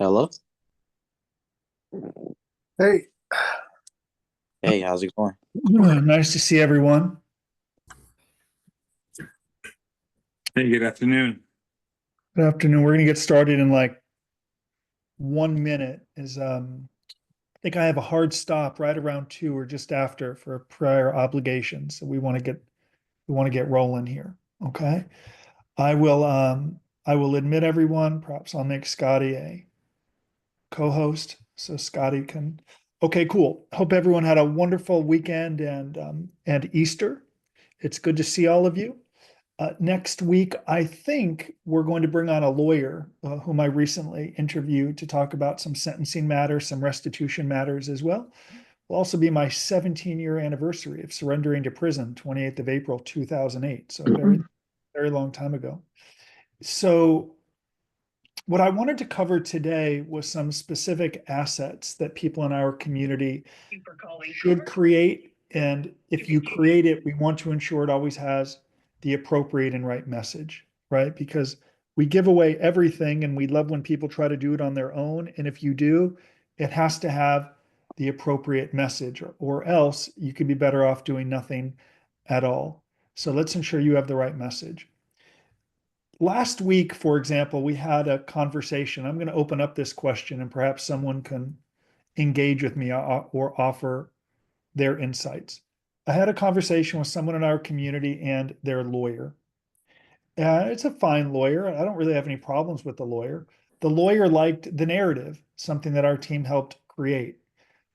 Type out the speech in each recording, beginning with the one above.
Hello. Hey, Hey, how's it going? nice to see everyone. Hey, good afternoon. Good afternoon. We're going to get started in like 1 minute. I think I have a hard stop right around 2 or just after for prior obligations. So we want to get rolling here. Okay. I will I will admit everyone. Perhaps I'll make Scotty a co-host so Scotty can. Okay, cool. Hope everyone had a wonderful weekend and Easter. It's good to see all of you. Next week, I think we're going to bring on a lawyer whom I recently interviewed to talk about some sentencing matters, some restitution matters as well. Will also be my 17-year anniversary of surrendering to prison, 28th of April, 2008. So a very, very long time ago. So what I wanted to cover today was some specific assets that people in our community should create. And if you create it, we want to ensure it always has the appropriate and right message, right? Because we give away everything and we love when people try to do it on their own. And if you do, it has to have the appropriate message, or else you could be better off doing nothing at all. So let's ensure you have the right message. Last week, for example, we had a conversation. I'm going to open up this question and perhaps someone can engage with me or offer their insights. I had a conversation with someone in our community and their lawyer. It's a fine lawyer. I don't really have any problems with the lawyer. The lawyer liked the narrative, something that our team helped create.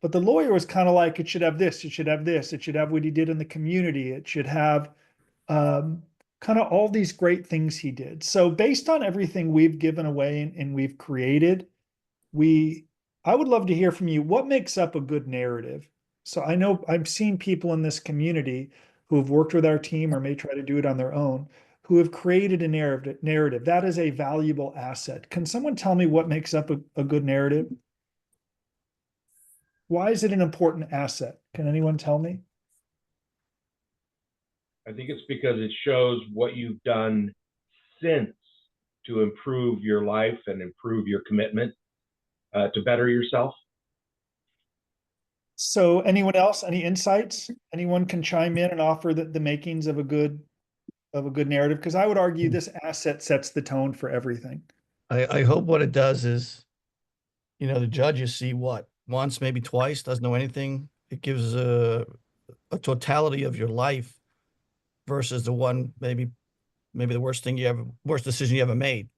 But the lawyer was kind of like, it should have this, it should have this, it should have what he did in the community, it should have um, kind of all these great things he did. So, based on everything we've given away and we've created, we I would love to hear from you. What makes up a good narrative? So I know I've seen people in this community who have worked with our team or may try to do it on their own, who have created a narrative. That is a valuable asset. Can someone tell me what makes up a good narrative? Why is it an important asset? Can anyone tell me? I think it's because it shows what you've done since to improve your life and improve your commitment to better yourself. So anyone else, any insights? Anyone can chime in and offer the makings of a good narrative? Because I would argue this asset sets the tone for everything. I hope what it does is, the judges see what once, maybe twice, doesn't know anything. It gives a totality of your life versus the one maybe the worst decision you ever made.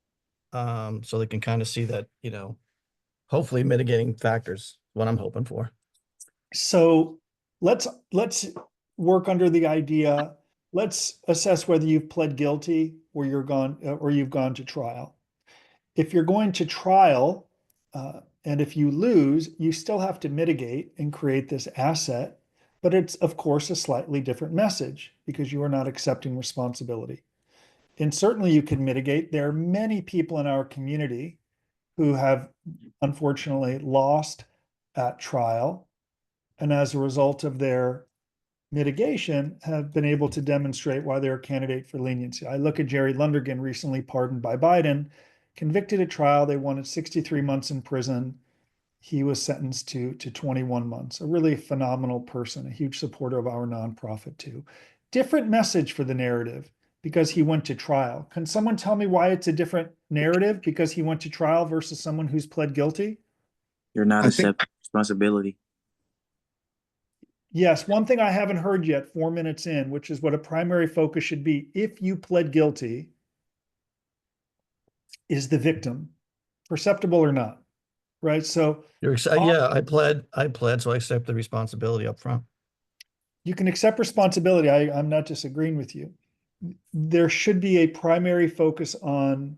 So they can kind of see that, hopefully mitigating factors, what I'm hoping for. So let's work under the idea. Let's assess whether you've pled guilty or you've gone to trial. If you're going to trial, and if you lose, you still have to mitigate and create this asset, but it's of course a slightly different message because you are not accepting responsibility. And certainly you can mitigate. There are many people in our community who have unfortunately lost at trial, and as a result of their mitigation, have been able to demonstrate why they're a candidate for leniency. I look at Jerry Lundergan, recently pardoned by Biden, convicted at trial. They wanted 63 months in prison. He was sentenced to 21 months. A really phenomenal person, a huge supporter of our nonprofit too. Different message for the narrative because he went to trial. Can someone tell me why it's a different narrative because he went to trial versus someone who's pled guilty? You're not I think accepting responsibility. Yes, one thing I haven't heard yet, 4 minutes in, which is what a primary focus should be if you pled guilty, is the victim, perceptible or not, right? So Yeah, I pled, so I accept the responsibility up front. you can accept responsibility. I'm not disagreeing with you. There should be a primary focus on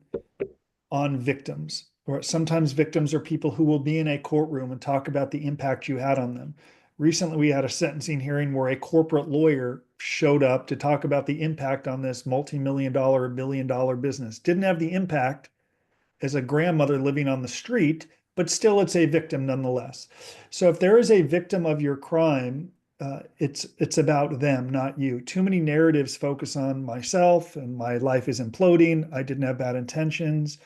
victims, or sometimes victims are people who will be in a courtroom and talk about the impact you had on them. Recently, we had a sentencing hearing where a corporate lawyer showed up to talk about the impact on this multi-million dollar, billion dollar business. Didn't have the impact as a grandmother living on the street, but still it's a victim nonetheless. So if there is a victim of your crime, it's about them, not you. Too many narratives focus on myself and my life is imploding. I didn't have bad intentions.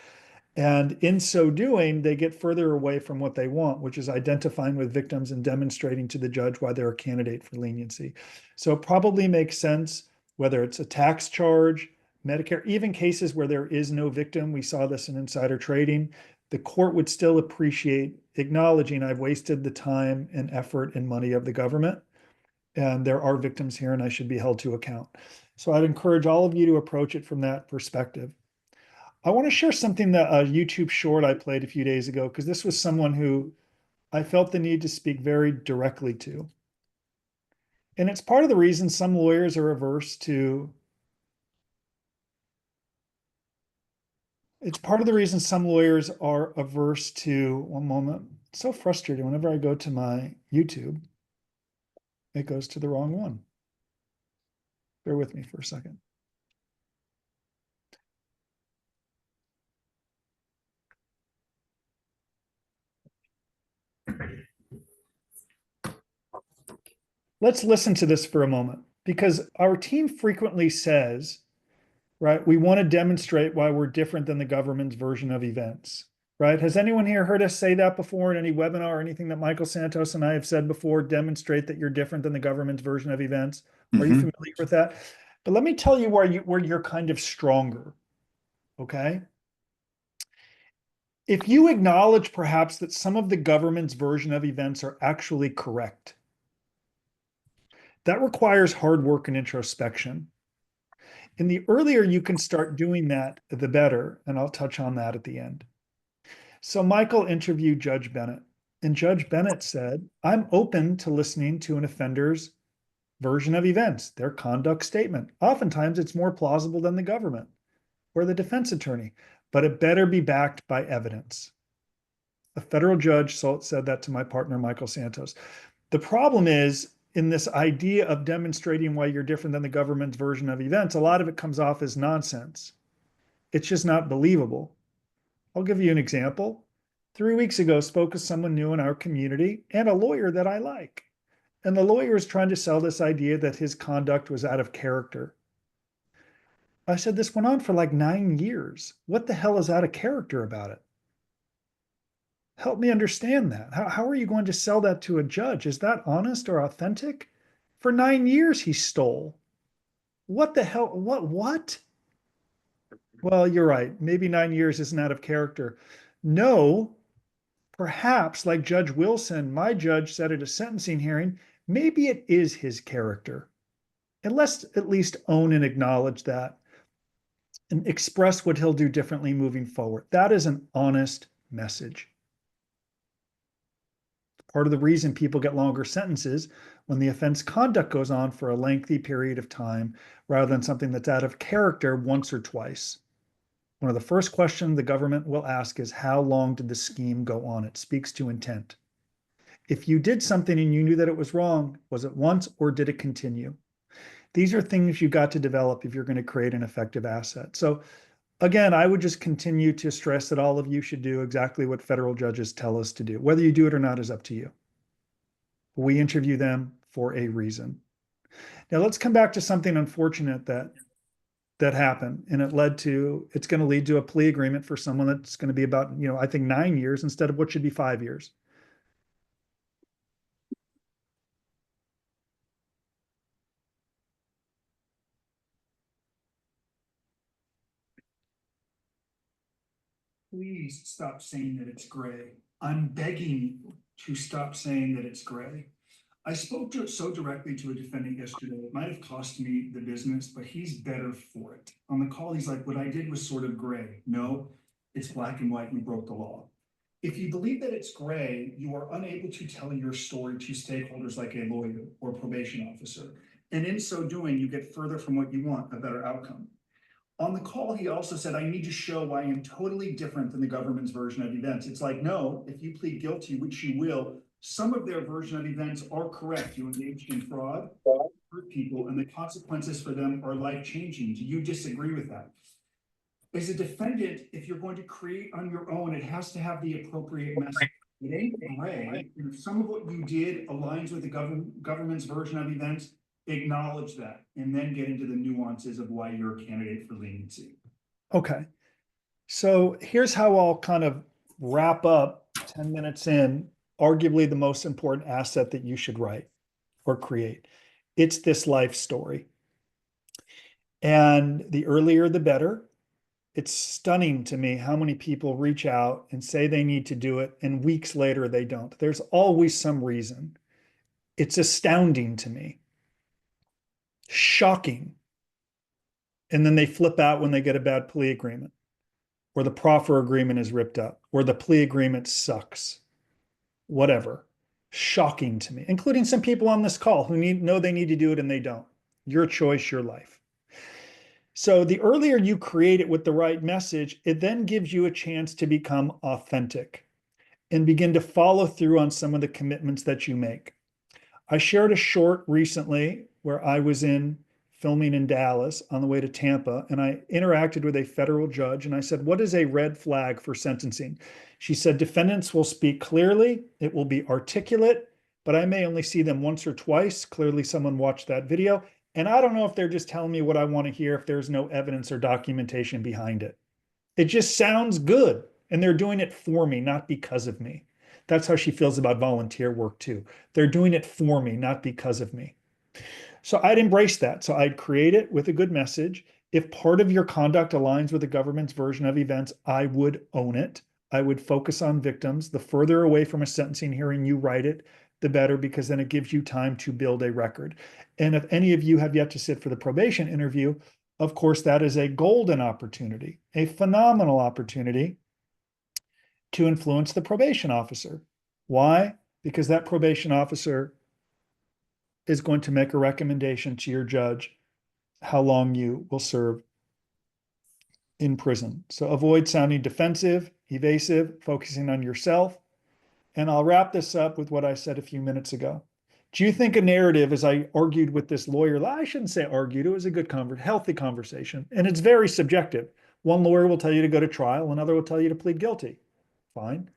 And in so doing, they get further away from what they want, which is identifying with victims and demonstrating to the judge why they're a candidate for leniency. So it probably makes sense, whether it's a tax charge, Medicare, even cases where there is no victim. We saw this in insider trading. The court would still appreciate acknowledging I've wasted the time and effort and money of the government. And there are victims here and I should be held to account. So I'd encourage all of you to approach it from that perspective. I want to share something that a YouTube short I played a few days ago, because this was someone who I felt the need to speak very directly to. And it's part of the reason some lawyers are averse to, one moment, it's so frustrating. Whenever I go to my YouTube, it goes to the wrong one. Bear with me for a second. Let's listen to this for a moment, because our team frequently says, right, we want to demonstrate why we're different than the government's version of events, right? Has anyone here heard us say that before in any webinar or anything that Michael Santos and I have said before? Demonstrate that you're different than the government's version of events. Are you familiar with that? But let me tell you where you're kind of stronger, okay? If you acknowledge perhaps that some of the government's version of events are actually correct, that requires hard work and introspection. And the earlier you can start doing that, the better. And I'll touch on that at the end. So Michael interviewed Judge Bennett, and Judge Bennett said, I'm open to listening to an offender's version of events, their conduct statement. Oftentimes it's more plausible than the government or the defense attorney, but it better be backed by evidence. A federal judge said that to my partner, Michael Santos. The problem is, in this idea of demonstrating why you're different than the government's version of events, a lot of it comes off as nonsense. It's just not believable. I'll give you an example. 3 weeks ago, spoke with someone new in our community and a lawyer that I like. And the lawyer is trying to sell this idea that his conduct was out of character. I said, this went on for like 9 years. What the hell is out of character about it? Help me understand that. How are you going to sell that to a judge? Is that honest or authentic? For 9 years, he stole. What the hell? What? Well, you're right. Maybe 9 years isn't out of character. No, perhaps like Judge Wilson, my judge said at a sentencing hearing, maybe it is his character. And let's at least own and acknowledge that and express what he'll do differently moving forward. That is an honest message. Part of the reason people get longer sentences when the offense conduct goes on for a lengthy period of time rather than something that's out of character once or twice. One of the first questions the government will ask is, how long did the scheme go on? It speaks to intent. If you did something and you knew that it was wrong, was it once or did it continue? These are things you got to develop if you're going to create an effective asset. So again, I would just continue to stress that all of you should do exactly what federal judges tell us to do. Whether you do it or not is up to you. We interview them for a reason. Now let's come back to something unfortunate that happened, and it's going to lead to a plea agreement for someone that's going to be about, I think 9 years instead of what should be 5 years. Please stop saying that it's gray. I'm begging you to stop saying that it's gray. I spoke so directly to a defendant yesterday, it might have cost me the business, but he's better for it. On the call, he's like, what I did was sort of gray. No, it's black and white, and we broke the law. If you believe that it's gray, you are unable to tell your story to stakeholders like a lawyer or probation officer. And in so doing, you get further from what you want, a better outcome. On the call, he also said, I need to show why I'm totally different than the government's version of events. It's like, no, if you plead guilty, which you will, some of their version of events are correct. You engaged in fraud, hurt people, and the consequences for them are life-changing. Do you disagree with that? As a defendant, if you're going to create on your own, it has to have the appropriate message. It ain't gray. If some of what you did aligns with the government's version of events, acknowledge that, and then get into the nuances of why you're a candidate for leniency. Okay. So here's how I'll kind of wrap up 10 minutes in, arguably the most important asset that you should write or create. It's this life story. And the earlier, the better. It's stunning to me how many people reach out and say they need to do it, and weeks later they don't. There's always some reason. It's astounding to me. Shocking. And then they flip out when they get a bad plea agreement, or the proffer agreement is ripped up, or the plea agreement sucks. Whatever. Shocking to me, including some people on this call who know they need to do it and they don't. Your choice, your life. So the earlier you create it with the right message, it then gives you a chance to become authentic and begin to follow through on some of the commitments that you make. I shared a short recently where I was filming in Dallas on the way to Tampa, and I interacted with a federal judge, and I said, "What is a red flag for sentencing?" She said, "Defendants will speak clearly, it will be articulate, but I may only see them once or twice." Clearly someone watched that video, and I don't know if they're just telling me what I want to hear if there's no evidence or documentation behind it. It just sounds good, and they're doing it for me, not because of me. That's how she feels about volunteer work too. They're doing it for me, not because of me. So I'd embrace that. So I'd create it with a good message. If part of your conduct aligns with the government's version of events, I would own it. I would focus on victims. The further away from a sentencing hearing you write it, the better, because then it gives you time to build a record. And if any of you have yet to sit for the probation interview, of course, that is a golden opportunity, a phenomenal opportunity to influence the probation officer. Why? Because that probation officer is going to make a recommendation to your judge how long you will serve in prison. So avoid sounding defensive, evasive, focusing on yourself. And I'll wrap this up with what I said a few minutes ago. Do you think a narrative, as I argued with this lawyer, I shouldn't say argued, it was a good, healthy conversation, and it's very subjective. One lawyer will tell you to go to trial, another will tell you to plead guilty. Fine.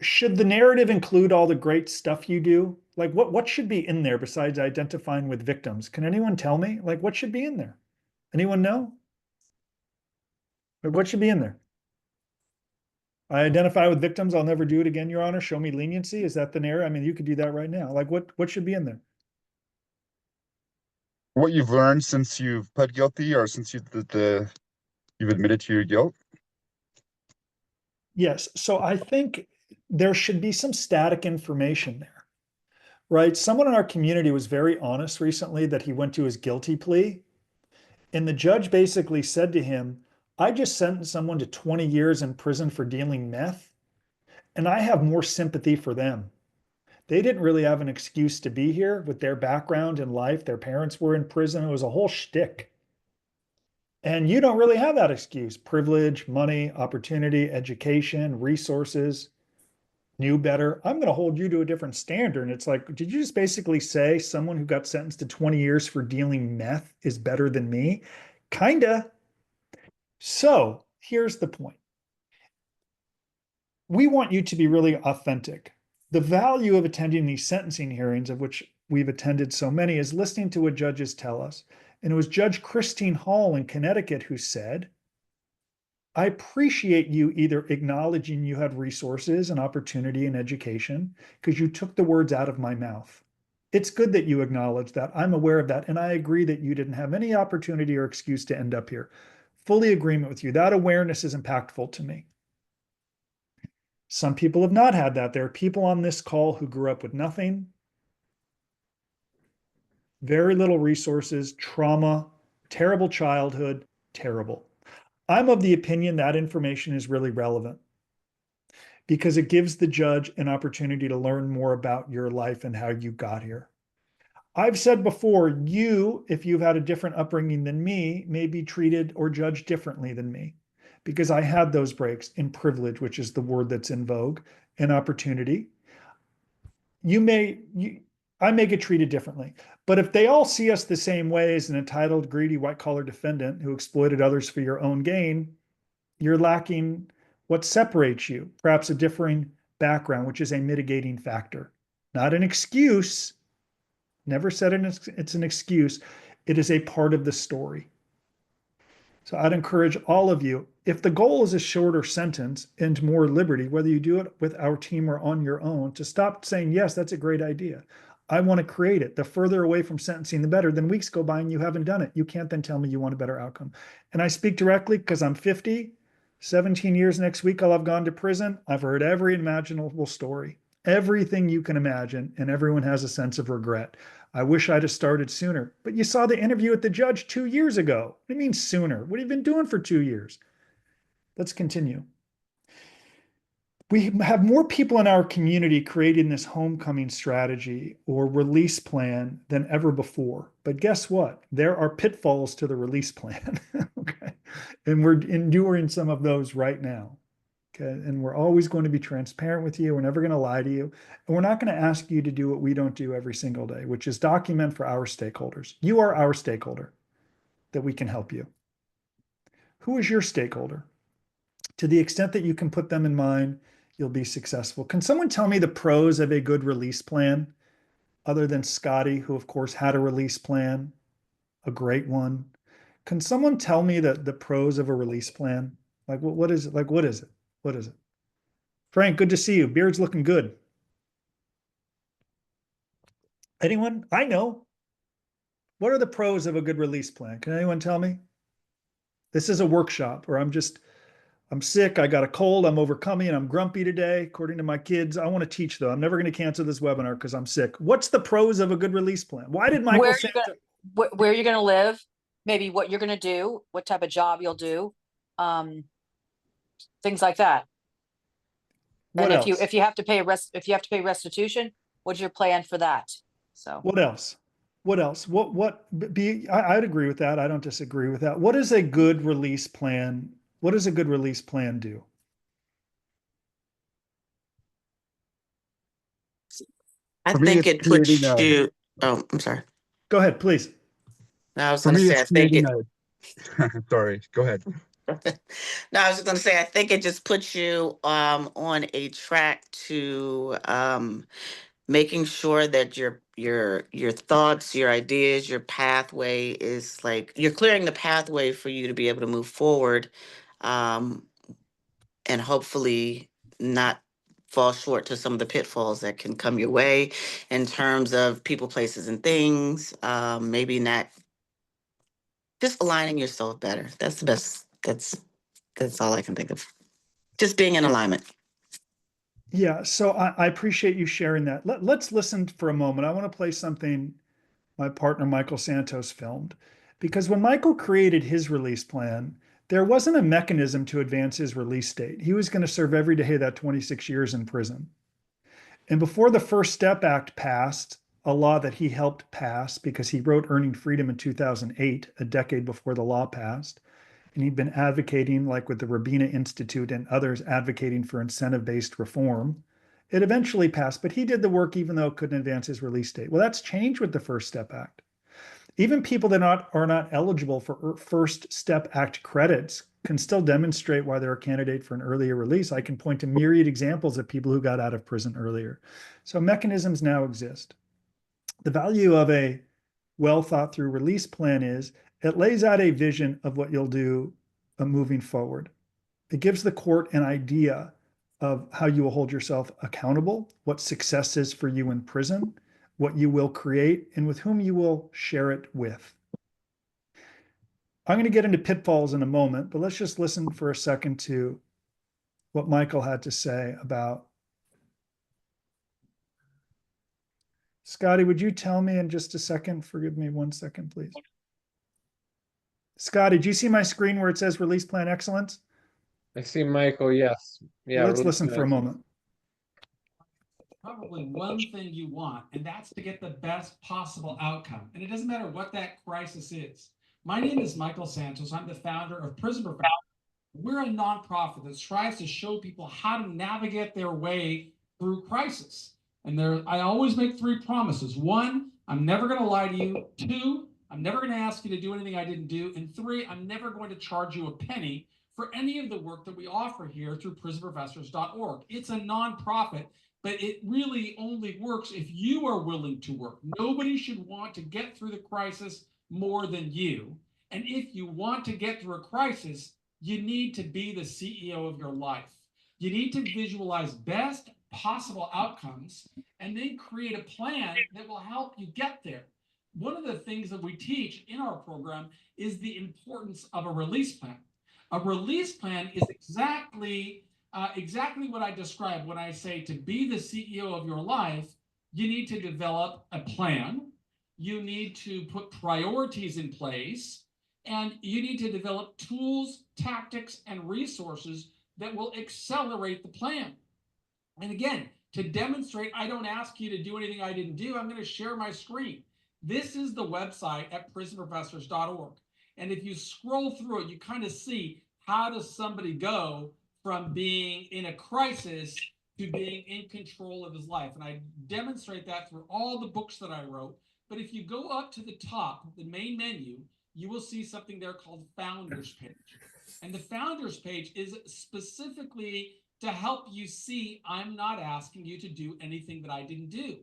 Should the narrative include all the great stuff you do? Like what should be in there besides identifying with victims? Can anyone tell me? Like what should be in there? Anyone know? Like, what should be in there? I identify with victims. I'll never do it again, Your Honor. Show me leniency. Is that the narrative? I mean, you could do that right now. Like what should be in there? What you've learned since you've pled guilty or since you've admitted to your guilt? Yes. So I think there should be some static information there, right? Someone in our community was very honest recently that he went to his guilty plea. And the judge basically said to him, "I just sentenced someone to 20 years in prison for dealing meth, and I have more sympathy for them. They didn't really have an excuse to be here with their background in life. Their parents were in prison. It was a whole shtick. And you don't really have that excuse. Privilege, money, opportunity, education, resources, knew better. I'm going to hold you to a different standard." And it's like, did you just basically say someone who got sentenced to 20 years for dealing meth is better than me? Kinda. So here's the point. We want you to be really authentic. The value of attending these sentencing hearings, of which we've attended so many, is listening to what judges tell us. And it was Judge Christine Hall in Connecticut who said, "I appreciate you either acknowledging you had resources and opportunity and education because you took the words out of my mouth. It's good that you acknowledge that. I'm aware of that. And I agree that you didn't have any opportunity or excuse to end up here. Fully agreement with you. That awareness is impactful to me." Some people have not had that. There are people on this call who grew up with nothing, very little resources, trauma, terrible childhood, terrible. I'm of the opinion that information is really relevant because it gives the judge an opportunity to learn more about your life and how you got here. I've said before, you, if you've had a different upbringing than me, may be treated or judged differently than me because I had those breaks in privilege, which is the word that's in vogue, and opportunity. I may get treated differently. But if they all see us the same way as an entitled, greedy, white-collar defendant who exploited others for your own gain, you're lacking what separates you, perhaps a differing background, which is a mitigating factor. Not an excuse. Never said it's an excuse. It is a part of the story. So I'd encourage all of you, if the goal is a shorter sentence and more liberty, whether you do it with our team or on your own, to stop saying, yes, that's a great idea. I want to create it. The further away from sentencing, the better. Then weeks go by and you haven't done it. You can't then tell me you want a better outcome. And I speak directly because I'm 50, 17 years next week, I'll have gone to prison. I've heard every imaginable story, everything you can imagine, and everyone has a sense of regret. I wish I'd have started sooner. But you saw the interview with the judge 2 years ago. What do you mean sooner? What have you been doing for 2 years? Let's continue. We have more people in our community creating this homecoming strategy or release plan than ever before. But guess what? There are pitfalls to the release plan. Okay. And we're enduring some of those right now. Okay. And we're always going to be transparent with you. We're never going to lie to you. And we're not going to ask you to do what we don't do every single day, which is document for our stakeholders. You are our stakeholder that we can help you. Who is your stakeholder? To the extent that you can put them in mind, you'll be successful. Can someone tell me the pros of a good release plan other than Scotty, who of course had a release plan, a great one? Can someone tell me the pros of a release plan? Like what is it? Like what is it? What is it? Frank, good to see you. Beard's looking good. Anyone? I know. What are the pros of a good release plan? Can anyone tell me? This is a workshop where I'm sick, I got a cold, I'm overcoming, and I'm grumpy today, according to my kids. I want to teach, though. I'm never going to cancel this webinar because I'm sick. What's the pros of a good release plan? Why did Michael Santos... Where you're going to live, maybe what you're going to do, what type of job you'll do, things like that. What and else? if you have to pay restitution, what's your plan for that? So what else? What else? I'd agree with that. I don't disagree with that. What is a good release plan? What does a good release plan do? I For me, think it's it puts creating a- you. Oh, I'm sorry. Go ahead, please. No, I was For going to me, say, I it's think creating sorry, go ahead. No, I was just going to say, I think it just puts you on a track to making sure that your thoughts, your ideas, your pathway is like you're clearing the pathway for you to be able to move forward, and hopefully not fall short to some of the pitfalls that can come your way in terms of people, places, and things. Maybe not just aligning yourself better. That's the best. That's all I can think of. Just being in alignment. Yeah, so I appreciate you sharing that. Let's listen for a moment. I want to play something my partner Michael Santos filmed, because when Michael created his release plan, there wasn't a mechanism to advance his release date. He was going to serve every day of that 26 years in prison. And before the First Step Act passed, a law that he helped pass because he wrote Earning Freedom in 2008, a decade before the law passed, and he'd been advocating, like with the Rabina Institute and others, advocating for incentive-based reform. It eventually passed, but he did the work even though it couldn't advance his release date. Well, that's changed with the First Step Act. Even people that are not eligible for First Step Act credits can still demonstrate why they're a candidate for an earlier release. I can point to myriad examples of people who got out of prison earlier. So mechanisms now exist. The value of a well thought through release plan is it lays out a vision of what you'll do moving forward. It gives the court an idea of how you will hold yourself accountable, what success is for you in prison, what you will create, and with whom you will share it with. I'm going to get into pitfalls in a moment, but let's just listen for a second to what Michael had to say about. Scotty, would you tell me in just a second? Forgive me 1 second, please. Scotty, did you see my screen where it says Release Plan Excellence? I see Michael, yes. Yeah. Let's listen for a moment. Probably one thing you want, and that's to get the best possible outcome. And it doesn't matter what that crisis is. My name is Michael Santos. I'm the founder of Prison Professors. We're a nonprofit that strives to show people how to navigate their way through crisis. And I always make 3 promises. 1, I'm never going to lie to you. 2, I'm never going to ask you to do anything I didn't do. And 3, I'm never going to charge you a penny for any of the work that we offer here through prisonprofessors.org. It's a nonprofit, but it really only works if you are willing to work. Nobody should want to get through the crisis more than you. And if you want to get through a crisis, you need to be the CEO of your life. You need to visualize best possible outcomes and then create a plan that will help you get there. One of the things that we teach in our program is the importance of a release plan. A release plan is exactly what I describe when I say to be the CEO of your life, you need to develop a plan. You need to put priorities in place, and you need to develop tools, tactics, and resources that will accelerate the plan. And again, to demonstrate, I don't ask you to do anything I didn't do. I'm going to share my screen. This is the website at prisonprofessors.org. And if you scroll through it, you kind of see how does somebody go from being in a crisis to being in control of his life. And I demonstrate that through all the books that I wrote. But if you go up to the top, the main menu, you will see something there called Founders Page. And the Founders Page is specifically to help you see I'm not asking you to do anything that I didn't do.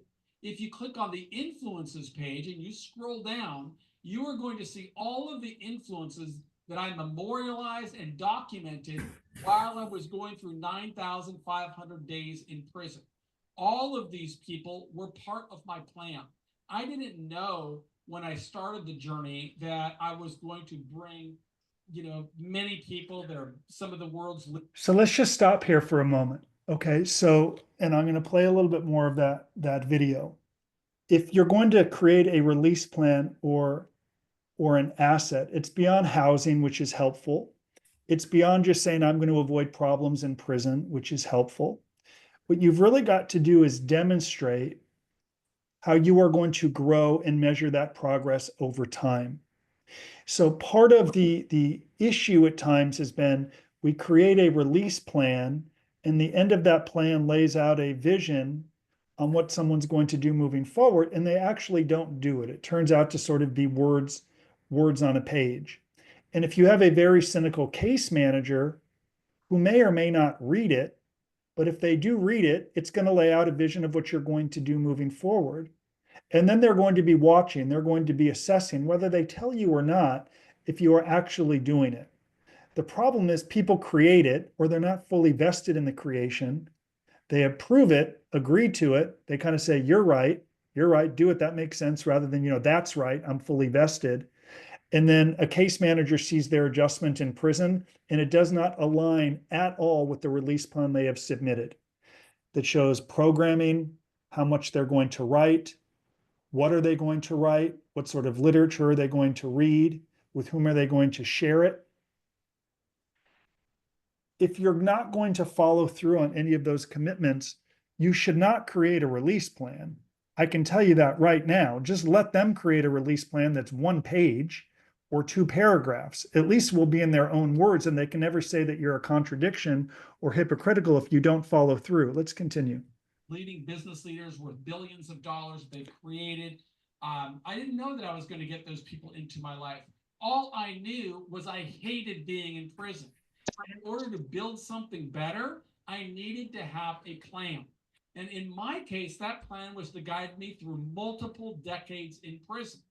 If you click on the Influences page and you scroll down, you are going to see all of the influences that I memorialized and documented while I was going through 9,500 days in prison. All of these people were part of my plan. I didn't know when I started the journey that I was going to bring, many people that are some of the world's. So let's just stop here for a moment. Okay, so, and I'm going to play a little bit more of that video. If you're going to create a release plan or an asset, it's beyond housing, which is helpful. It's beyond just saying I'm going to avoid problems in prison, which is helpful. What you've really got to do is demonstrate how you are going to grow and measure that progress over time. So part of the issue at times has been we create a release plan, and the end of that plan lays out a vision on what someone's going to do moving forward, and they actually don't do it. It turns out to sort of be words on a page. And if you have a very cynical case manager who may or may not read it, but if they do read it, it's going to lay out a vision of what you're going to do moving forward. And then they're going to be watching, they're going to be assessing whether they tell you or not if you are actually doing it. The problem is people create it, or they're not fully vested in the creation. They approve it, agree to it. They kind of say, you're right, do it, that makes sense, rather than, that's right, I'm fully vested. And then a case manager sees their adjustment in prison, and it does not align at all with the release plan they have submitted. That shows programming, how much they're going to write, what are they going to write, what sort of literature are they going to read, with whom are they going to share it. If you're not going to follow through on any of those commitments, you should not create a release plan. I can tell you that right now. Just let them create a release plan that's 1 page or 2 paragraphs. At least will be in their own words, and they can never say that you're a contradiction or hypocritical if you don't follow through. Let's continue. Leading business leaders worth billions of dollars they've created. I didn't know that I was going to get those people into my life. All I knew was I hated being in prison. In order to build something better, I needed to have a plan. And in my case, that plan was to guide me through multiple decades in prison.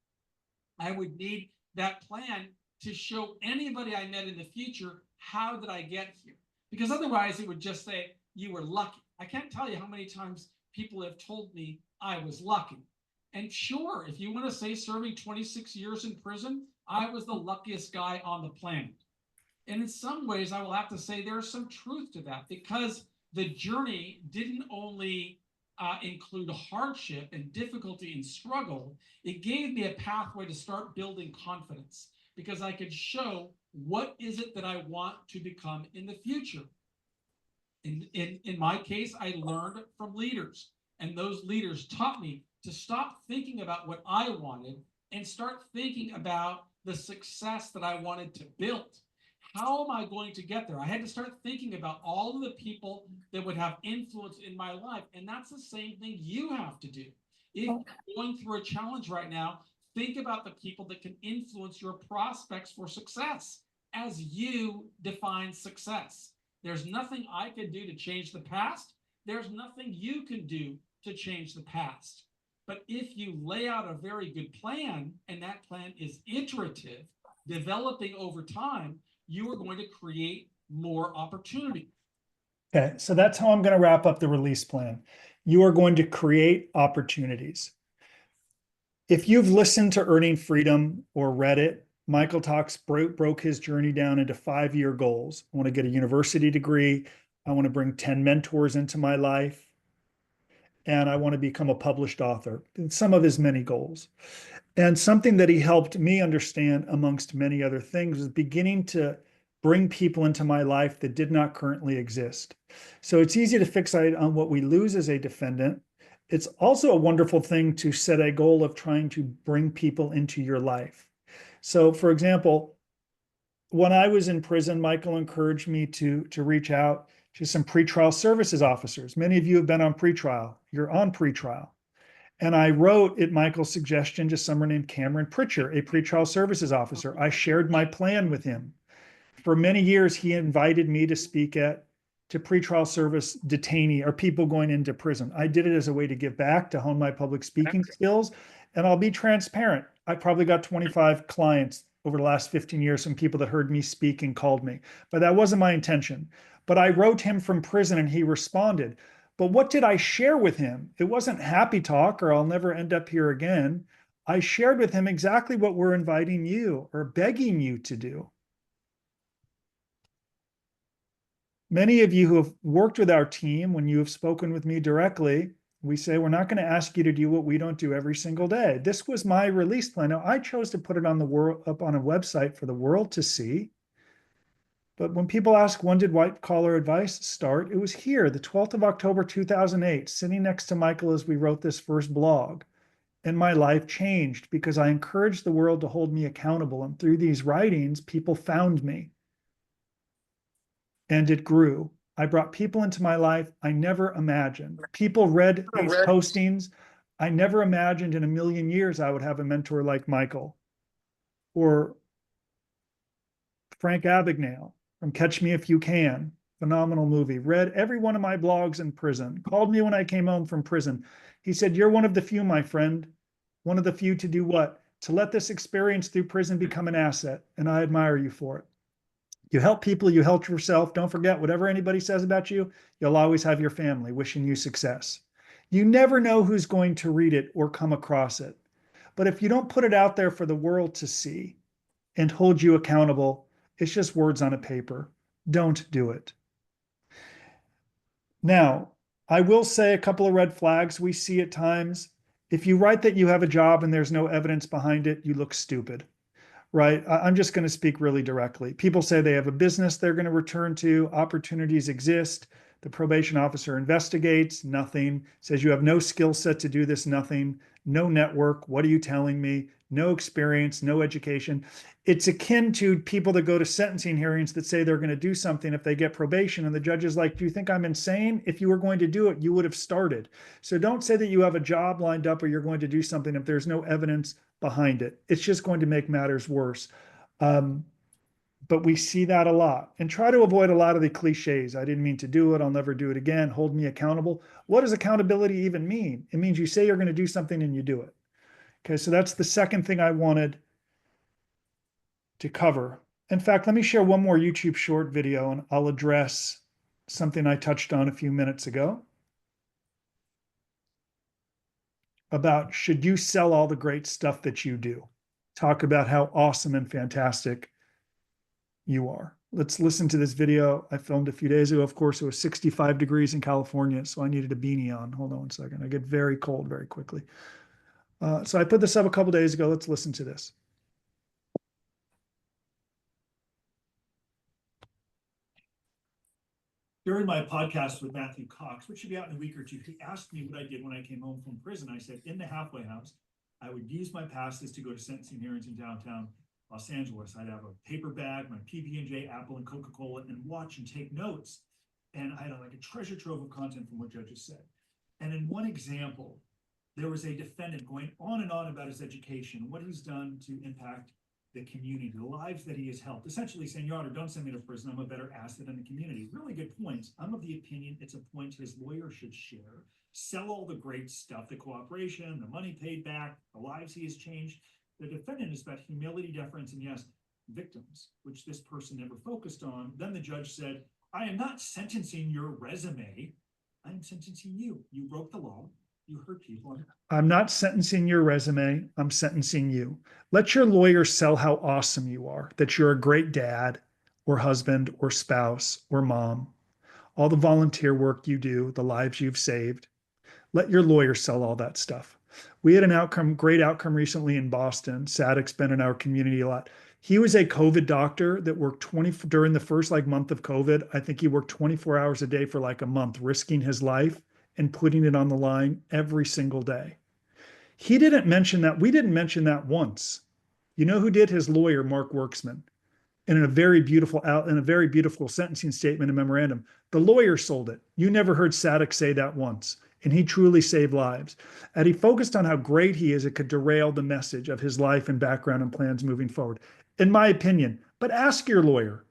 I would need that plan to show anybody I met in the future, how did I get here? Because otherwise it would just say, you were lucky. I can't tell you how many times people have told me I was lucky. And sure, if you want to say serving 26 years in prison, I was the luckiest guy on the planet. And in some ways, I will have to say there's some truth to that, because the journey didn't only include hardship and difficulty and struggle. It gave me a pathway to start building confidence, because I could show what is it that I want to become in the future. In my case, I learned from leaders, and those leaders taught me to stop thinking about what I wanted and start thinking about the success that I wanted to build. How am I going to get there? I had to start thinking about all of the people that would have influence in my life. And that's the same thing you have to do. If you're going through a challenge right now, think about the people that can influence your prospects for success as you define success. There's nothing I can do to change the past. There's nothing you can do to change the past. But if you lay out a very good plan, and that plan is iterative, developing over time, you are going to create more opportunity. Okay, so that's how I'm going to wrap up the release plan. You are going to create opportunities. If you've listened to Earning Freedom or read it, Michael broke his journey down into 5-year goals. I want to get a university degree. I want to bring 10 mentors into my life. And I want to become a published author. Some of his many goals. And something that he helped me understand, amongst many other things, was beginning to bring people into my life that did not currently exist. So it's easy to fixate on what we lose as a defendant. It's also a wonderful thing to set a goal of trying to bring people into your life. So, for example, when I was in prison, Michael encouraged me to reach out to some pretrial services officers. Many of you have been on pretrial. You're on pretrial. And I wrote, at Michael's suggestion, to someone named Cameron Pritchard, a pretrial services officer. I shared my plan with him. For many years, he invited me to speak to pretrial service detainee or people going into prison. I did it as a way to give back, to hone my public speaking skills. And I'll be transparent. I probably got 25 clients over the last 15 years from people that heard me speak and called me. But that wasn't my intention. But I wrote him from prison and he responded. But what did I share with him? It wasn't happy talk or I'll never end up here again. I shared with him exactly what we're inviting you or begging you to do. Many of you who have worked with our team, when you have spoken with me directly, we say, we're not going to ask you to do what we don't do every single day. This was my release plan. Now, I chose to put it on up on a website for the world to see. But when people ask, when did White Collar Advice start? It was here, the 12th of October, 2008, sitting next to Michael as we wrote this first blog. And my life changed because I encouraged the world to hold me accountable. And through these writings, people found me. And it grew. I brought people into my life I never imagined. People read these postings. I never imagined in a million years I would have a mentor like Michael or Frank Abagnale from Catch Me If You Can, phenomenal movie. Read every one of my blogs in prison, called me when I came home from prison. He said, you're one of the few, my friend, one of the few to do what? To let this experience through prison become an asset. And I admire you for it. You help people, you help yourself. Don't forget, whatever anybody says about you, you'll always have your family wishing you success. You never know who's going to read it or come across it. But if you don't put it out there for the world to see and hold you accountable, it's just words on a paper. Don't do it. Now, I will say a couple of red flags we see at times. If you write that you have a job and there's no evidence behind it, you look stupid. Right? I'm just going to speak really directly. People say they have a business they're going to return to, opportunities exist. The probation officer investigates, nothing. Says you have no skill set to do this, nothing. No network. What are you telling me? No experience, no education. It's akin to people that go to sentencing hearings that say they're going to do something if they get probation. And the judge is like, do you think I'm insane? If you were going to do it, you would have started. So don't say that you have a job lined up or you're going to do something if there's no evidence behind it. It's just going to make matters worse. But we see that a lot. And try to avoid a lot of the cliches. I didn't mean to do it. I'll never do it again. Hold me accountable. What does accountability even mean? It means you say you're going to do something and you do it. Okay, so that's the second thing I wanted to cover. In fact, let me share one more YouTube short video and I'll address something I touched on a few minutes ago about should you sell all the great stuff that you do? Talk about how awesome and fantastic you are. Let's listen to this video I filmed a few days ago. Of course, it was 65 degrees in California, so I needed a beanie on. Hold on one second. I get very cold very quickly. So I put this up a couple days ago. Let's listen to this. During my podcast with Matthew Cox, which should be out in a week or two, he asked me what I did when I came home from prison. I said, in the halfway house, I would use my passes to go to sentencing hearings in downtown Los Angeles. I'd have a paper bag, my PB&J, Apple, and Coca-Cola, and watch and take notes. And I had like a treasure trove of content from what judges said. And in one example, there was a defendant going on and on about his education, what he's done to impact the community, the lives that he has helped, essentially saying, Your Honor, don't send me to prison. I'm a better asset in the community. Really good points. I'm of the opinion it's a point his lawyer should share. Sell all the great stuff, the cooperation, the money paid back, the lives he has changed. The defendant is about humility, deference, and yes, victims, which this person never focused on. Then the judge said, I am not sentencing your resume. I'm sentencing you. You broke the law. You hurt people. I'm not sentencing your resume. I'm sentencing you. Let your lawyer sell how awesome you are, that you're a great dad or husband or spouse or mom, all the volunteer work you do, the lives you've saved. Let your lawyer sell all that stuff. We had an great outcome recently in Boston. Sadek's been in our community a lot. He was a COVID doctor that worked during the first month of COVID. I think he worked 24 hours a day for a month, risking his life and putting it on the line every single day. He didn't mention that. We didn't mention that once. You know who did? His lawyer, Mark Worksman. And in a very beautiful sentencing statement and memorandum, the lawyer sold it. You never heard Sadek say that once. And he truly saved lives. And he focused on how great he is. It could derail the message of his life and background and plans moving forward, in my opinion. But ask your lawyer.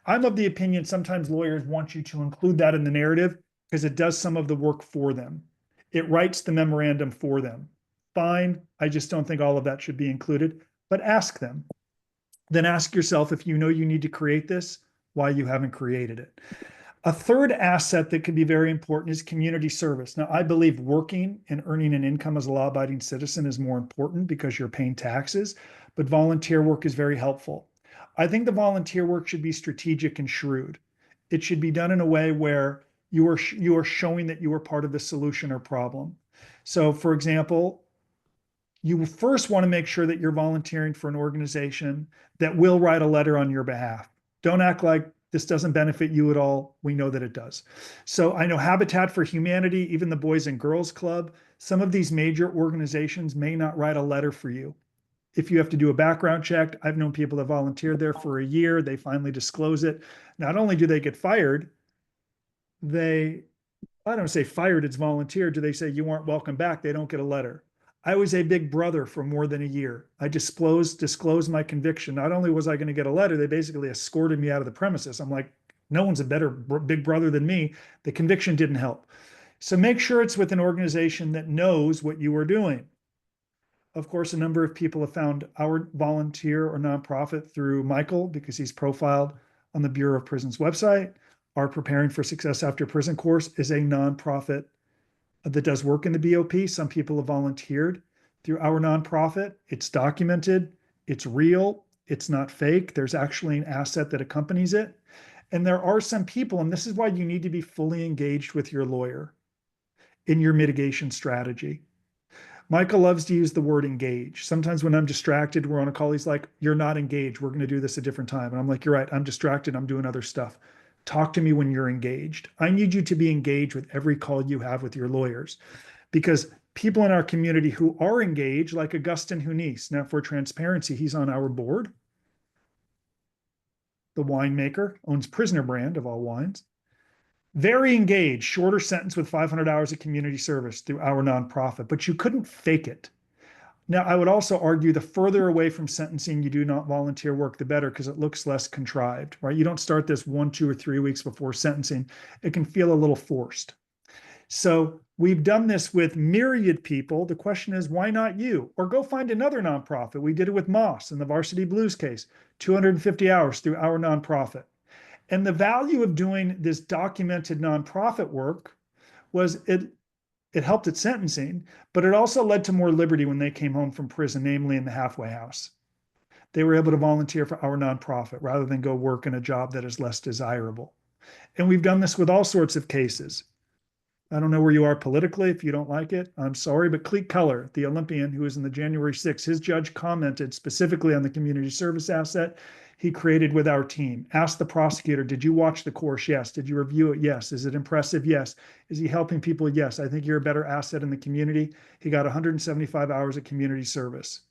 I'm of the opinion sometimes lawyers want you to include that in the narrative because it does some of the work for them. It writes the memorandum for them. Fine. I just don't think all of that should be included, but ask them. Then ask yourself, if you know you need to create this, why you haven't created it. A third asset that can be very important is community service. Now, I believe working and earning an income as a law-abiding citizen is more important because you're paying taxes, but volunteer work is very helpful. I think the volunteer work should be strategic and shrewd. It should be done in a way where you are showing that you are part of the solution or problem. So, for example, you first want to make sure that you're volunteering for an organization that will write a letter on your behalf. Don't act like this doesn't benefit you at all. We know that it does. So I know Habitat for Humanity, even the Boys and Girls Club, some of these major organizations may not write a letter for you. If you have to do a background check, I've known people that volunteered there for a year. They finally disclose it. Not only do they get fired, I don't say fired, it's volunteer. Do they say you aren't welcome back? They don't get a letter. I was a big brother for more than a year. I disclosed my conviction. Not only was I going to get a letter, they basically escorted me out of the premises. I'm like, no one's a better big brother than me. The conviction didn't help. So make sure it's with an organization that knows what you are doing. Of course, a number of people have found our volunteer or nonprofit through Michael because he's profiled on the Bureau of Prisons website. Our Preparing for Success After Prison course is a nonprofit that does work in the BOP. Some people have volunteered through our nonprofit. It's documented, it's real, it's not fake. There's actually an asset that accompanies it. And there are some people, and this is why you need to be fully engaged with your lawyer in your mitigation strategy. Michael loves to use the word engage. Sometimes when I'm distracted, we're on a call, he's like, you're not engaged. We're going to do this a different time. And I'm like, you're right. I'm distracted. I'm doing other stuff. Talk to me when you're engaged. I need you to be engaged with every call you have with your lawyers, because people in our community who are engaged, like Augustin Hunice, now for transparency, he's on our board. The winemaker, owns Prisoner Brand of all wines. Very engaged, shorter sentence with 500 hours of community service through our nonprofit, but you couldn't fake it. Now, I would also argue the further away from sentencing you do not volunteer work, the better, because it looks less contrived, right? You don't start this 1, 2, or 3 weeks before sentencing. It can feel a little forced. So we've done this with myriad people. The question is, why not you? Or go find another nonprofit. We did it with Moss in the Varsity Blues case, 250 hours through our nonprofit. And the value of doing this documented nonprofit work was it helped at sentencing, but it also led to more liberty when they came home from prison, namely in the halfway house. They were able to volunteer for our nonprofit rather than go work in a job that is less desirable. And we've done this with all sorts of cases. I don't know where you are politically. If you don't like it, I'm sorry, but Cleet Keller, the Olympian who was in the January 6th, his judge commented specifically on the community service asset he created with our team. Asked the prosecutor, did you watch the course? Yes. Did you review it? Yes. Is it impressive? Yes. Is he helping people? Yes. I think you're a better asset in the community. He got 175 hours of community service,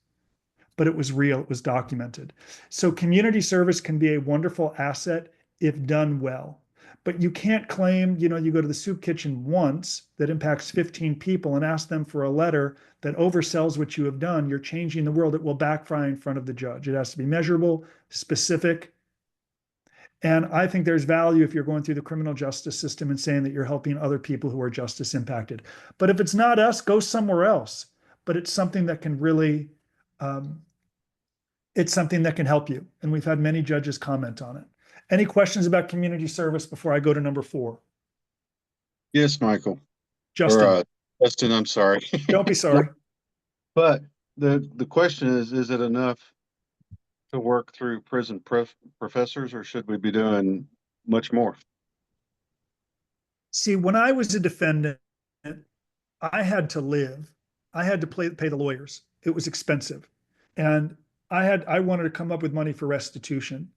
but it was real. It was documented. So community service can be a wonderful asset if done well. But you can't claim, you go to the soup kitchen once that impacts 15 people and ask them for a letter that oversells what you have done. You're changing the world. It will backfire in front of the judge. It has to be measurable, specific. And I think there's value if you're going through the criminal justice system and saying that you're helping other people who are justice impacted. But if it's not us, go somewhere else. But it's something that can really it's something that can help you. And we've had many judges comment on it. Any questions about community service before I go to number 4? Yes, Michael. Justin, Or, Justin, I'm sorry. don't be sorry. But the question is it enough to work through prison professors, or should we be doing much more? See, when I was a defendant, I had to live. I had to pay the lawyers. It was expensive. And I wanted to come up with money for restitution.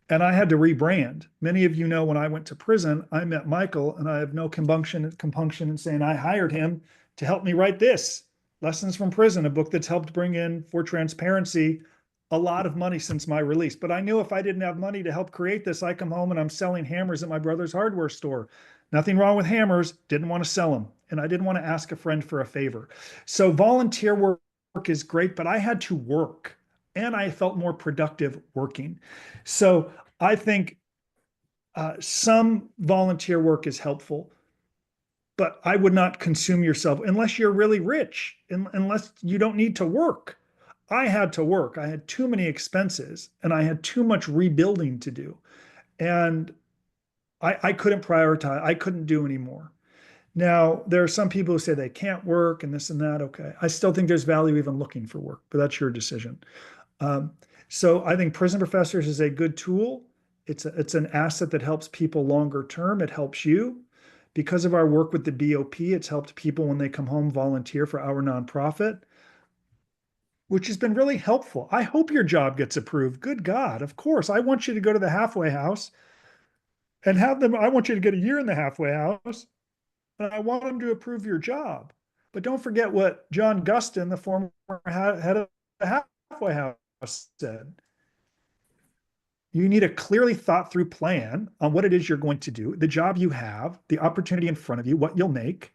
And I had to rebrand. Many of you know when I went to prison, I met Michael, and I have no compunction in saying I hired him to help me write this, Lessons from Prison, a book that's helped bring in, for transparency, a lot of money since my release. But I knew if I didn't have money to help create this, I come home and I'm selling hammers at my brother's hardware store. Nothing wrong with hammers, didn't want to sell them. And I didn't want to ask a friend for a favor. So volunteer work is great, but I had to work, and I felt more productive working. So I think some volunteer work is helpful, but I would not consume yourself unless you're really rich, unless you don't need to work. I had to work. I had too many expenses, and I had too much rebuilding to do. And I couldn't prioritize. I couldn't do anymore. Now, there are some people who say they can't work and this and that. Okay. I still think there's value even looking for work, but that's your decision. So I think Prison Professors is a good tool. It's an asset that helps people longer term. It helps you. Because of our work with the BOP, it's helped people when they come home volunteer for our nonprofit, which has been really helpful. I hope your job gets approved. Good God, of course. I want you to go to the halfway house and have them. I want you to get a year in the halfway house, and I want them to approve your job. But don't forget what John Gustin, the former head of the halfway house, said. You need a clearly thought through plan on what it is you're going to do, the job you have, the opportunity in front of you, what you'll make.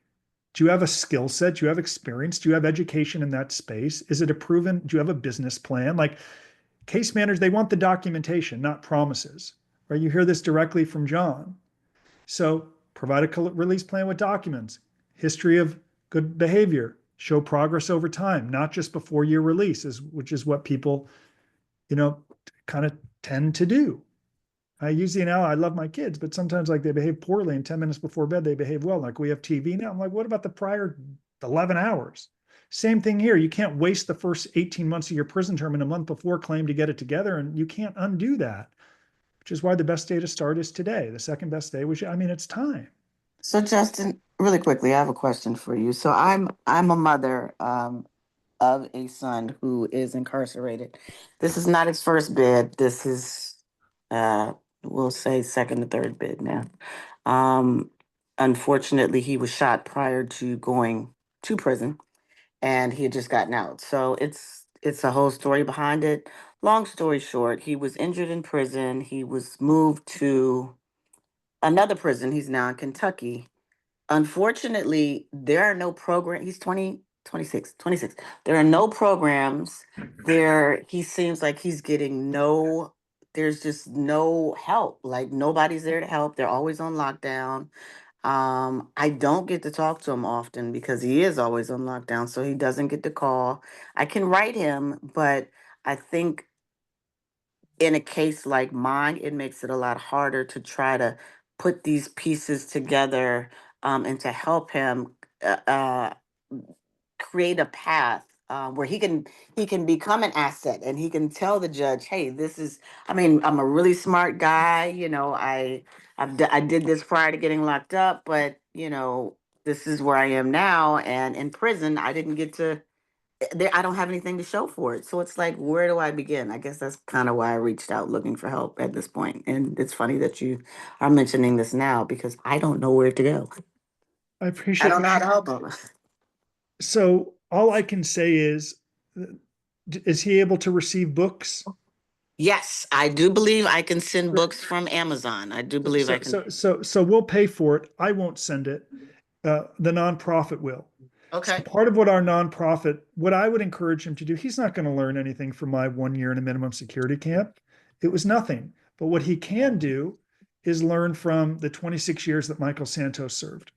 Do you have a skill set? Do you have experience? Do you have education in that space? Is it a proven? Do you have a business plan? Like case managers, they want the documentation, not promises, right? You hear this directly from John. So provide a release plan with documents, history of good behavior, show progress over time, not just before your release, which is what people, kind of tend to do. I use the analogy, I love my kids, but sometimes like they behave poorly, and 10 minutes before bed, they behave well. Like we have TV now. I'm like, what about the prior 11 hours? Same thing here. You can't waste the first 18 months of your prison term in a month before claim to get it together. And you can't undo that, which is why the best day to start is today. The second best day, it's time. So Justin, really quickly, I have a question for you. So I'm a mother of a son who is incarcerated. This is not his first bid. This is we'll say second or third bid now. Unfortunately, he was shot prior to going to prison, and he had just gotten out. So it's a whole story behind it. Long story short, he was injured in prison. He was moved to another prison. He's now in Kentucky. Unfortunately, there are no programs. He's 26. There are no programs there. He seems like he's getting there's just no help. Like nobody's there to help. They're always on lockdown. I don't get to talk to him often because he is always on lockdown. So he doesn't get to call. I can write him, but I think in a case like mine, it makes it a lot harder to try to put these pieces together and to help him create a path where he can become an asset, and he can tell the judge, hey, I'm a really smart guy. I did this prior to getting locked up, but this is where I am now. And in prison, I didn't get to I don't have anything to show for it. So it's like, where do I begin? I guess that's kind of why I reached out looking for help at this point. And it's funny that you are mentioning this now because I don't know where to go. I appreciate I don't know how to help him. So all I can say is he able to receive books? Yes, I do believe I can send books from Amazon. I do believe I can. So we'll pay for it. I won't send it. The nonprofit will. Okay. So part of what our nonprofit, what I would encourage him to do, he's not going to learn anything from my 1 year in a minimum security camp. It was nothing. But what he can do is learn from the 26 years that Michael Santos served.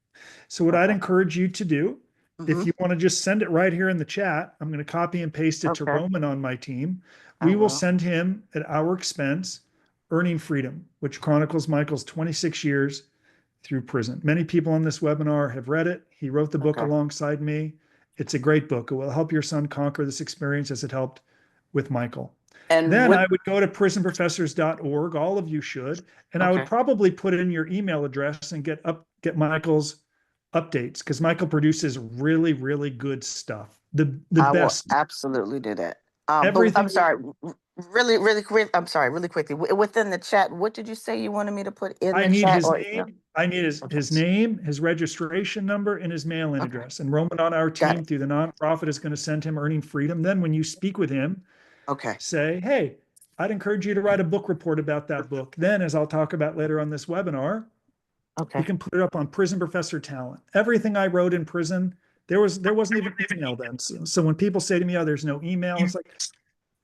So what I'd encourage you to do, if you want to just send it right here in the chat, I'm going to copy and paste it to Roman on my team. We will will. send him at our expense Earning Freedom, which chronicles Michael's 26 years through prison. Many people on this webinar have read it. He wrote the book Okay. alongside me. It's a great book. It will help your son conquer this experience as it helped with Michael. And Then what, I would go to prisonprofessors.org. All of you should. And I would Okay. probably put in your email address and get Michael's updates, because Michael produces really, really good stuff. The I will best. absolutely do that. But Everything. I'm sorry, really quick. I'm sorry, really quickly. Within the chat, what did you say you wanted me to put in I the need chat? his Or name. I need his Okay. name, his registration number, and his mail-in Okay. address. And Roman on our Got team it. through the nonprofit is going to send him Earning Freedom. Then when you speak with him, Okay. say, hey, I'd encourage you to write a book report about that book. Then, as I'll talk about later on this webinar, you Okay. can put it up on Prison Professor Talent. Everything I wrote in prison, there wasn't even email then. So when people say to me, oh, there's no email, it's like,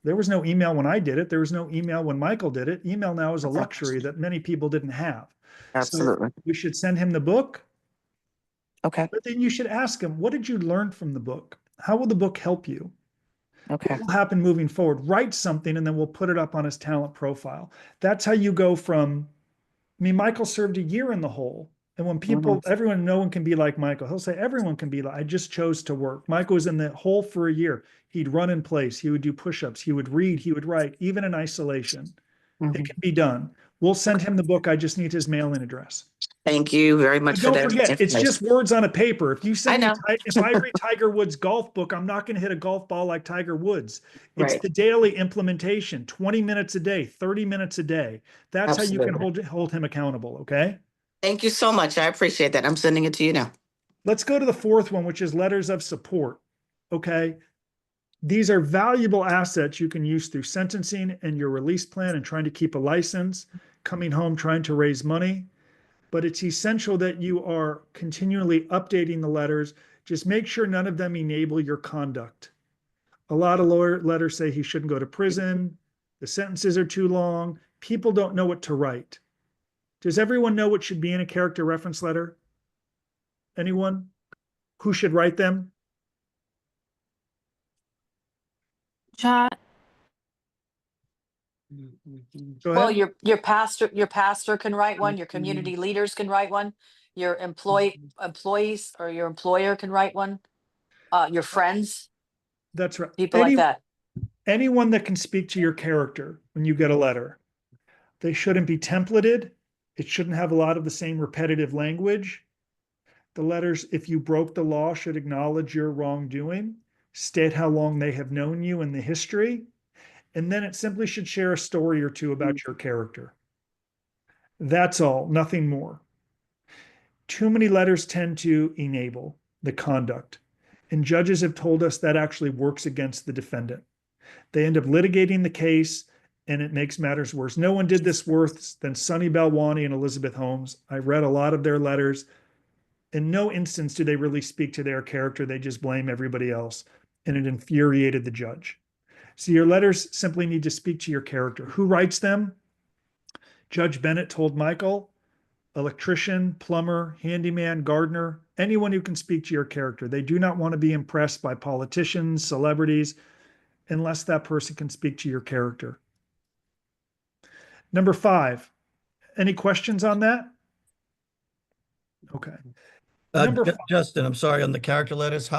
there was no email when I did it. There was no email when Michael did it. Email now is a Okay. luxury that many people didn't have. So Absolutely. we should send him the book, Okay. but then you should ask him, what did you learn from the book? How will the book help you? Okay. What will happen moving forward? Write something and then we'll put it up on his talent profile. That's how you go from, I mean, Michael served a year in the hole. And when people, everyone, no one can be like Michael. He'll say, everyone can be like, I just chose to work. Michael was in the hole for a year. He'd run in place. He would do push-ups. He would read. He would write, even in isolation. It can be done. We'll send him the book. I just need his mail-in address. Thank you very much And for don't that forget, it's information. just words on a paper. If you send I me, know. if I read Tiger Woods' golf book, I'm not going to hit a golf ball like Tiger Woods. It's Right. the daily implementation, 20 minutes a day, 30 minutes a day. That's how you can hold him accountable. Okay. Thank you so much. I appreciate that. I'm sending it to you now. Let's go to the fourth one, which is letters of support. Okay. These are valuable assets you can use through sentencing and your release plan and trying to keep a license, coming home, trying to raise money. But it's essential that you are continually updating the letters. Just make sure none of them enable your conduct. A lot of letters say he shouldn't go to prison. The sentences are too long. People don't know what to write. Does everyone know what should be in a character reference letter? Anyone? Who should write them? John, Go well, ahead. your pastor can write one, your community leaders can write one, your employees or your employer can write one, your friends, That's right. people like that. Anyone that can speak to your character when you get a letter. They shouldn't be templated. It shouldn't have a lot of the same repetitive language. The letters, if you broke the law, should acknowledge your wrongdoing, state how long they have known you in the history, and then it simply should share a story or two about your character. That's all, nothing more. Too many letters tend to enable the conduct, and judges have told us that actually works against the defendant. They end up litigating the case, and it makes matters worse. No one did this worse than Sonny Balwani and Elizabeth Holmes. I read a lot of their letters. In no instance do they really speak to their character. They just blame everybody else, and it infuriated the judge. So your letters simply need to speak to your character. Who writes them? Judge Bennett told Michael, electrician, plumber, handyman, gardener, anyone who can speak to your character. They do not want to be impressed by politicians, celebrities, unless that person can speak to your character. Number 5, any questions on that? Okay. Number 5. Justin, I'm sorry, on the character letters,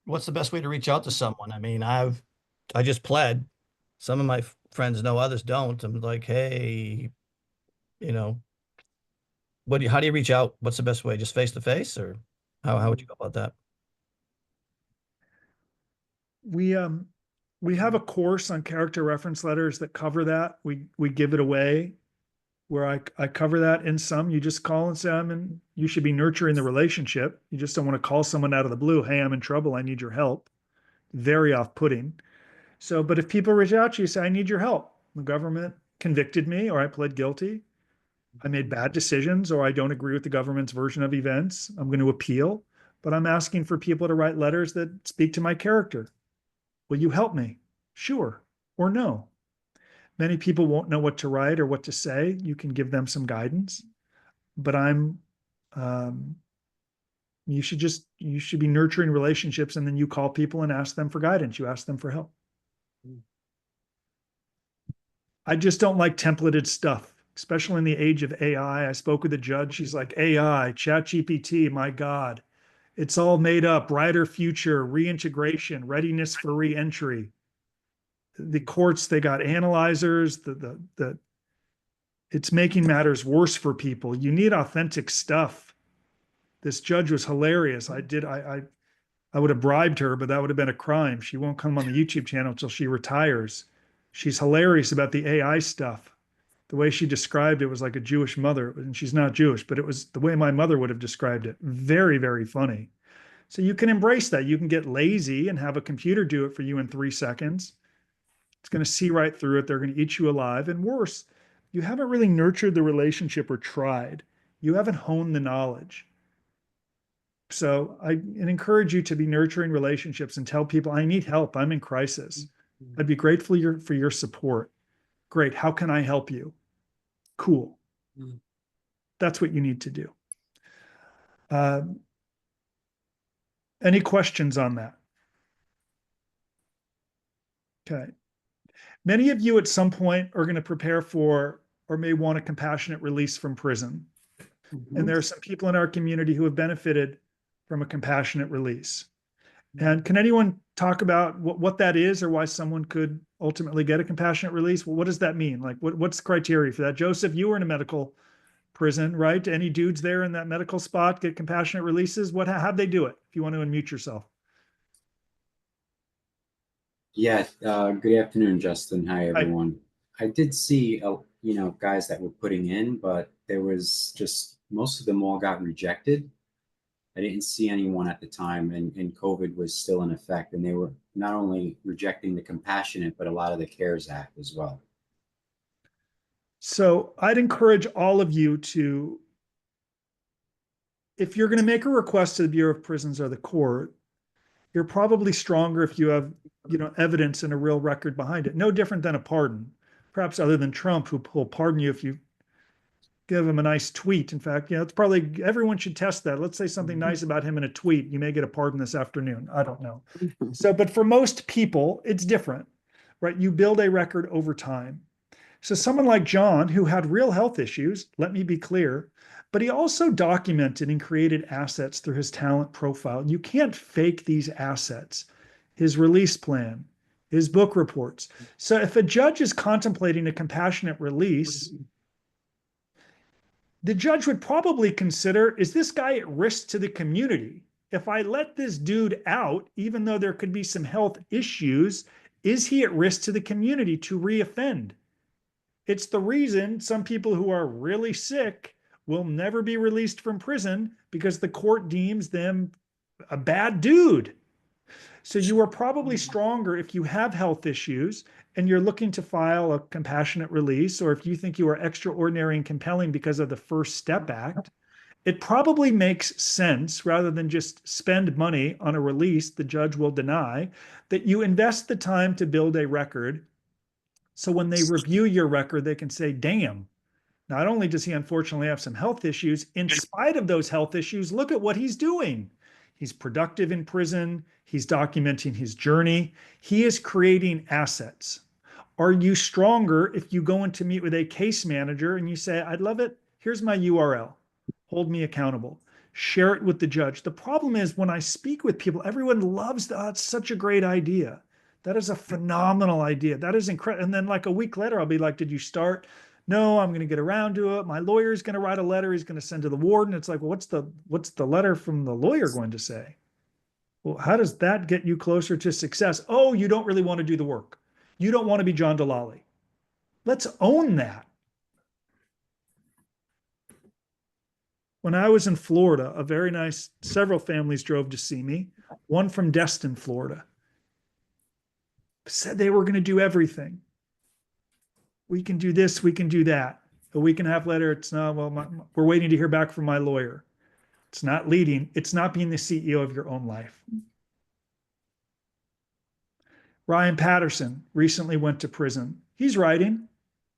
what's the best way to reach out to someone? I mean, I just pled. Some of my friends know, others don't. I'm like, hey, how do you reach out? What's the best way? Just face to face, or how would you go about that? We have a course on character reference letters that cover that. We give it away where I cover that in some. You just call and say, you should be nurturing the relationship. You just don't want to call someone out of the blue. Hey, I'm in trouble. I need your help. Very off-putting. So, but if people reach out to you, say, I need your help. The government convicted me, or I pled guilty. I made bad decisions, or I don't agree with the government's version of events. I'm going to appeal, but I'm asking for people to write letters that speak to my character. Will you help me? Sure or no. Many people won't know what to write or what to say. You can give them some guidance, but you should be nurturing relationships, and then you call people and ask them for guidance. You ask them for help. I just don't like templated stuff, especially in the age of AI. I spoke with a judge. She's like, AI, ChatGPT, my God. It's all made up, brighter future, reintegration, readiness for reentry. The courts, they got analyzers, it's making matters worse for people. You need authentic stuff. This judge was hilarious. I would have bribed her, but that would have been a crime. She won't come on the YouTube channel until she retires. She's hilarious about the AI stuff. The way she described it was like a Jewish mother, and she's not Jewish, but it was the way my mother would have described it. Very, very funny. So you can embrace that. You can get lazy and have a computer do it for you in 3 seconds. It's going to see right through it. They're going to eat you alive. And worse, you haven't really nurtured the relationship or tried. You haven't honed the knowledge. So I encourage you to be nurturing relationships and tell people, I need help. I'm in crisis. I'd be grateful for your support. Great. How can I help you? Cool. That's what you need to do. Any questions on that? Okay. Many of you at some point are going to prepare for or may want a compassionate release from prison. And there are some people in our community who have benefited from a compassionate release. And can anyone talk about what that is or why someone could ultimately get a compassionate release? Well, what does that mean? Like, what's the criteria for that? Joseph, you were in a medical prison, right? Any dudes there in that medical spot get compassionate releases? How'd they do it? If you want to unmute yourself. Yeah, good afternoon, Justin. Hi, everyone. I did see, guys that were putting in, but there was just, most of them all got rejected. I didn't see anyone at the time, and COVID was still in effect, and they were not only rejecting the compassionate, but a lot of the CARES Act as well. So I'd encourage all of you to, if you're going to make a request to the Bureau of Prisons or the court, you're probably stronger if you have, evidence and a real record behind it. No different than a pardon, perhaps other than Trump, who will pardon you if you give him a nice tweet. In fact, it's probably, everyone should test that. Let's say something nice about him in a tweet. You may get a pardon this afternoon. I don't know. So, but for most people, it's different, right? You build a record over time. So someone like John, who had real health issues, let me be clear, but he also documented and created assets through his talent profile. You can't fake these assets, his release plan, his book reports. So if a judge is contemplating a compassionate release, the judge would probably consider, is this guy at risk to the community? If I let this dude out, even though there could be some health issues, is he at risk to the community to reoffend? It's the reason some people who are really sick will never be released from prison because the court deems them a bad dude. So you are probably stronger if you have health issues and you're looking to file a compassionate release, or if you think you are extraordinary and compelling because of the First Step Act. It probably makes sense, rather than just spend money on a release the judge will deny, that you invest the time to build a record. So when they review your record, they can say, damn, not only does he unfortunately have some health issues, in spite of those health issues, look at what he's doing. He's productive in prison. He's documenting his journey. He is creating assets. Are you stronger if you go in to meet with a case manager and you say, I'd love it. Here's my URL. Hold me accountable. Share it with the judge. The problem is when I speak with people, everyone loves that. Oh, it's such a great idea. That is a phenomenal idea. That is incredible. And then like a week later, I'll be like, did you start? No, I'm going to get around to it. My lawyer's going to write a letter. He's going to send to the warden. It's like, well, what's the letter from the lawyer going to say? Well, how does that get you closer to success? Oh, you don't really want to do the work. You don't want to be John Delali. Let's own that. When I was in Florida, several families drove to see me, one from Destin, Florida. Said they were going to do everything. We can do this, we can do that. A week and a half later, it's not, well, we're waiting to hear back from my lawyer. It's not leading, it's not being the CEO of your own life. Ryan Patterson recently went to prison. He's writing.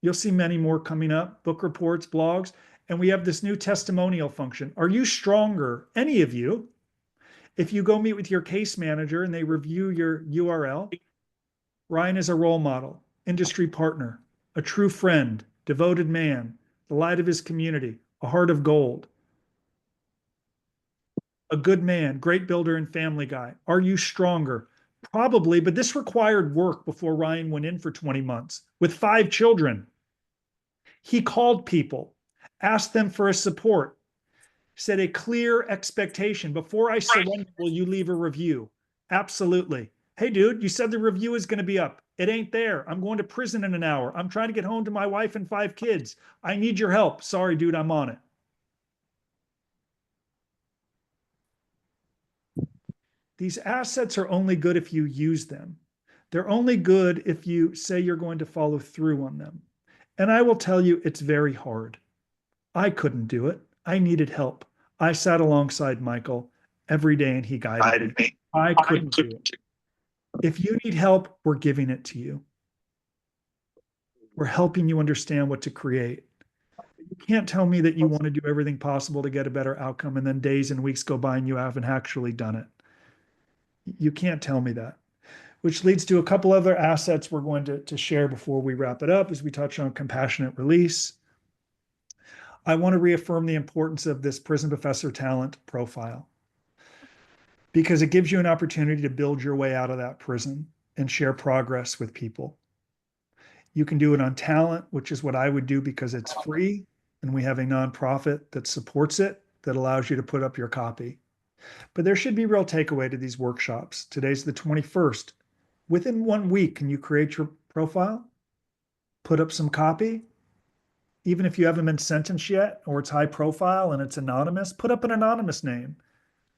You'll see many more coming up, book reports, blogs, and we have this new testimonial function. Are you stronger, any of you, if you go meet with your case manager and they review your URL? Ryan is a role model, industry partner. a true friend, devoted man, the light of his community, a heart of gold, a good man, great builder and family guy. Are you stronger? Probably, but this required work before Ryan went in for 20 months with 5 children. He called people, asked them for a support, set a clear expectation. Before I surrender, will you leave a review? Absolutely. Hey, dude, you said the review is going to be up. It ain't there. I'm going to prison in an hour. I'm trying to get home to my wife and 5 kids. I need your help. Sorry, dude, I'm on it. These assets are only good if you use them. They're only good if you say you're going to follow through on them. And I will tell you, it's very hard. I couldn't do it. I needed help. I sat alongside Michael every day and he guided me. I couldn't do it. If you need help, we're giving it to you. We're helping you understand what to create. You can't tell me that you want to do everything possible to get a better outcome and then days and weeks go by and you haven't actually done it. You can't tell me that. Which leads to a couple other assets we're going to share before we wrap it up as we touch on compassionate release. I want to reaffirm the importance of this prison professor talent profile because it gives you an opportunity to build your way out of that prison and share progress with people. You can do it on talent, which is what I would do because it's free and we have a nonprofit that supports it, that allows you to put up your copy. But there should be real takeaway to these workshops. Today's the 21st. Within 1 week, can you create your profile? Put up some copy? Even if you haven't been sentenced yet, or it's high profile and it's anonymous, put up an anonymous name.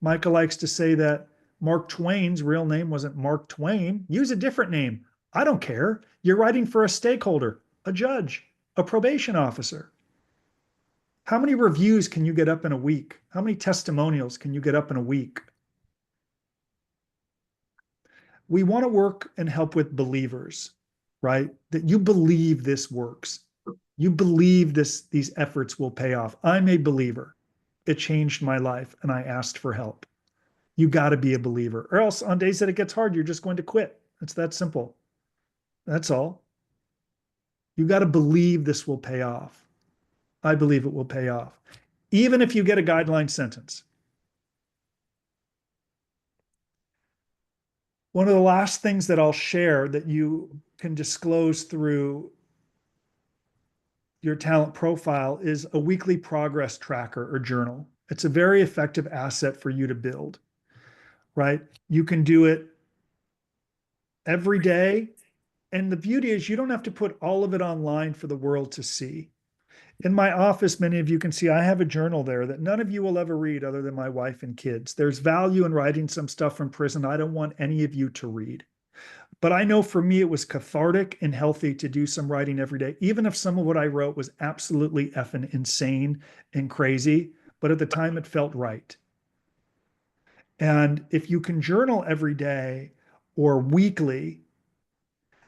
Micah likes to say that Mark Twain's real name wasn't Mark Twain. Use a different name. I don't care. You're writing for a stakeholder, a judge, a probation officer. How many reviews can you get up in a week? How many testimonials can you get up in a week? We want to work and help with believers, right? That you believe this works. You believe these efforts will pay off. I'm a believer. It changed my life and I asked for help. You got to be a believer, or else on days that it gets hard, you're just going to quit. It's that simple. That's all. You got to believe this will pay off. I believe it will pay off. Even if you get a guideline sentence. One of the last things that I'll share that you can disclose through your talent profile is a weekly progress tracker or journal. It's a very effective asset for you to build, right? You can do it every day. And the beauty is you don't have to put all of it online for the world to see. In my office, many of you can see I have a journal there that none of you will ever read other than my wife and kids. There's value in writing some stuff from prison I don't want any of you to read. But I know for me, it was cathartic and healthy to do some writing every day, even if some of what I wrote was absolutely effing insane and crazy. But at the time, it felt right. And if you can journal every day or weekly,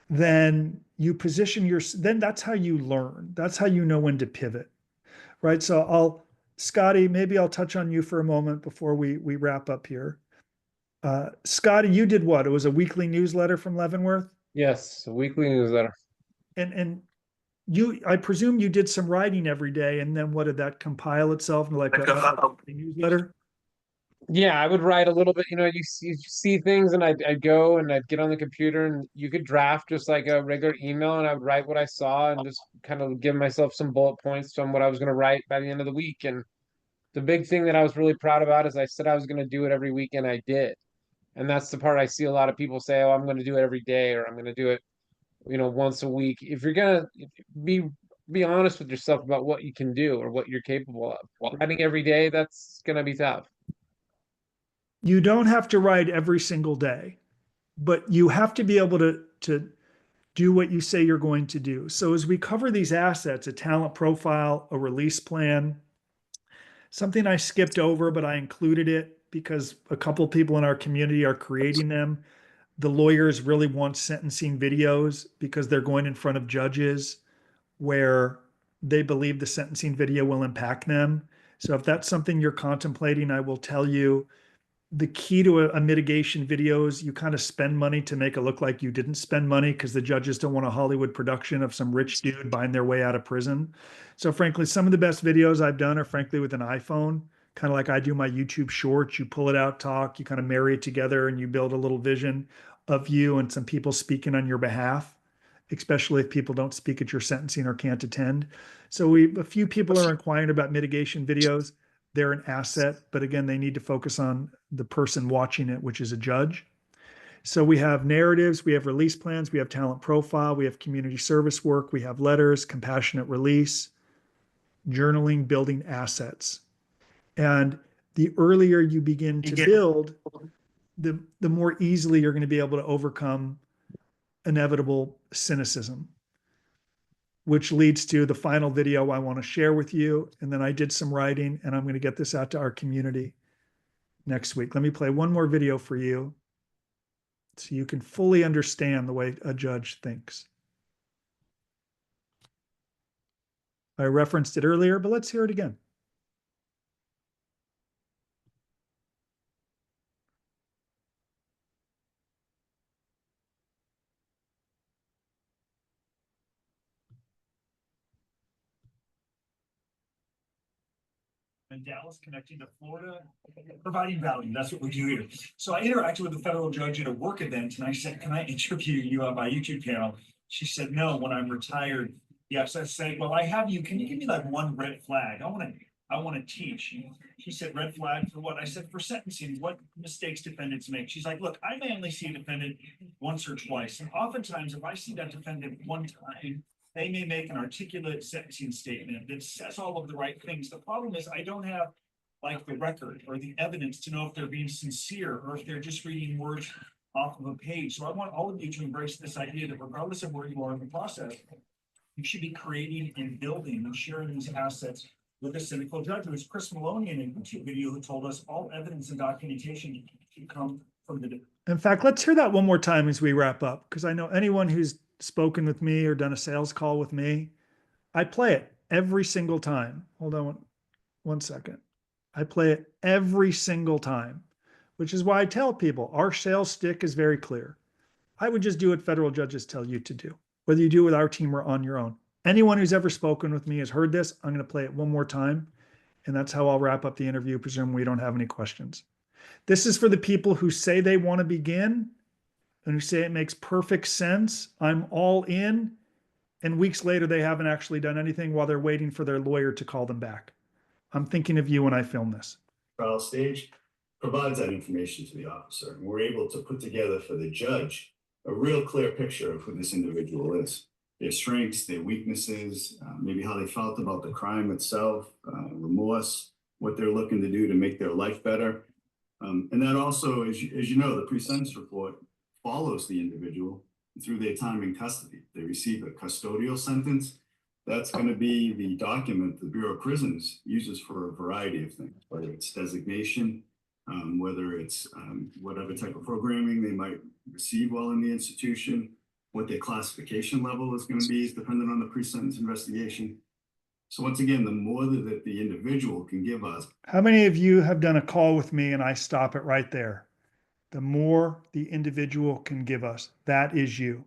then you position then that's how you learn. That's how you know when to pivot, right? So Scotty, maybe I'll touch on you for a moment before we wrap up here. Scotty, you did what? It was a weekly newsletter from Leavenworth? Yes, a weekly newsletter. And I presume you did some writing every day, and then what did that compile itself into like a newsletter? Yeah, I would write a little bit, you see things and I'd go and I'd get on the computer and you could draft just like a regular email and I would write what I saw and just kind of give myself some bullet points on what I was going to write by the end of the week. And the big thing that I was really proud about is I said I was going to do it every week and I did. And that's the part I see a lot of people say, oh, I'm going to do it every day or I'm going to do it, once a week. If you're going to be honest with yourself about what you can do or what you're capable of. Writing every day, that's going to be tough. You don't have to write every single day, but you have to be able to do what you say you're going to do. So as we cover these assets, a talent profile, a release plan, something I skipped over, but I included it because a couple people in our community are creating them. The lawyers really want sentencing videos because they're going in front of judges where they believe the sentencing video will impact them. So if that's something you're contemplating, I will tell you, the key to a mitigation video is you kind of spend money to make it look like you didn't spend money because the judges don't want a Hollywood production of some rich dude buying their way out of prison. So frankly, some of the best videos I've done are frankly with an iPhone, kind of like I do my YouTube shorts. You pull it out, talk, you kind of marry it together and you build a little vision of you and some people speaking on your behalf, especially if people don't speak at your sentencing or can't attend. So a few people are inquiring about mitigation videos. They're an asset, but again, they need to focus on the person watching it, which is a judge. So we have narratives, we have release plans, we have talent profile, we have community service work, we have letters, compassionate release, journaling, building assets. And the earlier you begin to build, the more easily you're going to be able to overcome inevitable cynicism, which leads to the final video I want to share with you. And then I did some writing and I'm going to get this out to our community next week. Let me play one more video for you so you can fully understand the way a judge thinks. I referenced it earlier, but let's hear it again. And Dallas connecting to Florida, providing value. That's what we do here. So I interacted with a federal judge at a work event and I said, can I interview you on my YouTube channel? She said, no, when I'm retired. Yes, I said, well, I have you. Can you give me like one red flag? I want to teach. She said, red flag for what? I said, for sentencing, what mistakes defendants make? She's like, look, I may only see a defendant once or twice. And oftentimes if I see that defendant one time, they may make an articulate sentencing statement that says all of the right things. The problem is I don't have like the record or the evidence to know if they're being sincere or if they're just reading words off of a page. So I want all of you to embrace this idea that regardless of where you are in the process, you should be creating and building and sharing these assets with a cynical judge. It was Chris Maloney in a YouTube video who told us all evidence and documentation should come from the. In fact, let's hear that one more time as we wrap up, because I know anyone who's spoken with me or done a sales call with me, I play it every single time. Hold on one second. I play it every single time, which is why I tell people our sales stick is very clear. I would just do what federal judges tell you to do, whether you do it with our team or on your own. Anyone who's ever spoken with me has heard this. I'm going to play it one more time, and that's how I'll wrap up the interview, presuming we don't have any questions. This is for the people who say they want to begin and who say it makes perfect sense. I'm all in. And weeks later, they haven't actually done anything while they're waiting for their lawyer to call them back. I'm thinking of you when I film this. Trial stage provides that information to the officer. And we're able to put together for the judge a real clear picture of who this individual is, their strengths, their weaknesses, maybe how they felt about the crime itself, remorse, what they're looking to do to make their life better. And that also, as you know, the pre-sentence report follows the individual through their time in custody. They receive a custodial sentence. That's going to be the document the Bureau of Prisons uses for a variety of things, whether it's designation, whether it's whatever type of programming they might receive while in the institution, what their classification level is going to be is dependent on the pre-sentence investigation. So once again, the more that the individual can give us. How many of you have done a call with me and I stop it right there? The more the individual can give us, that is you.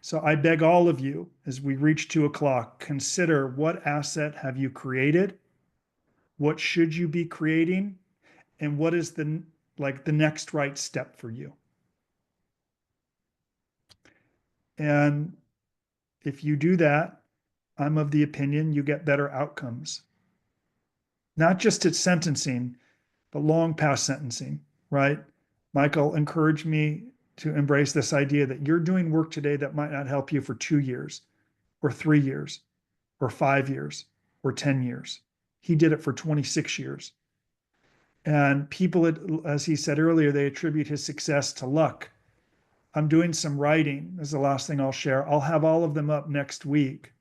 So I beg all of you, as we reach 2 o'clock, consider what asset have you created? What should you be creating? And what is the next right step for you? And if you do that, I'm of the opinion you get better outcomes. Not just at sentencing, but long past sentencing, right? Michael encouraged me to embrace this idea that you're doing work today that might not help you for 2 years or 3 years or 5 years or 10 years. He did it for 26 years. And people, as he said earlier, they attribute his success to luck. I'm doing some writing. This is the last thing I'll share. I'll have all of them up next week.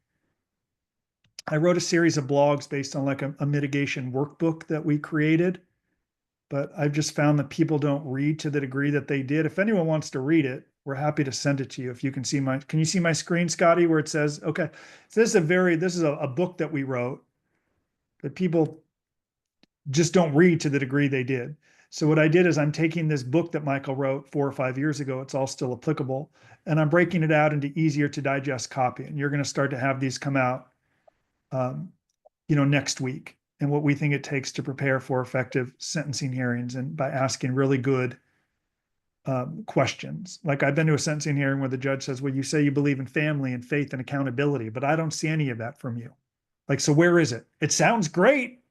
I wrote a series of blogs based on like a mitigation workbook that we created, but I've just found that people don't read to the degree that they did. If anyone wants to read it, we're happy to send it to you. If you can see can you see my screen, Scotty, where it says, okay, so this is a book that we wrote, but people just don't read to the degree they did. So what I did is I'm taking this book that Michael wrote 4 or 5 years ago. It's all still applicable. And I'm breaking it out into easier to digest copy. And you're going to start to have these come out, next week. And what we think it takes to prepare for effective sentencing hearings, and by asking really good questions. Like, I've been to a sentencing hearing where the judge says, well, you say you believe in family and faith and accountability, but I don't see any of that from you. Like, so where is it? It sounds great,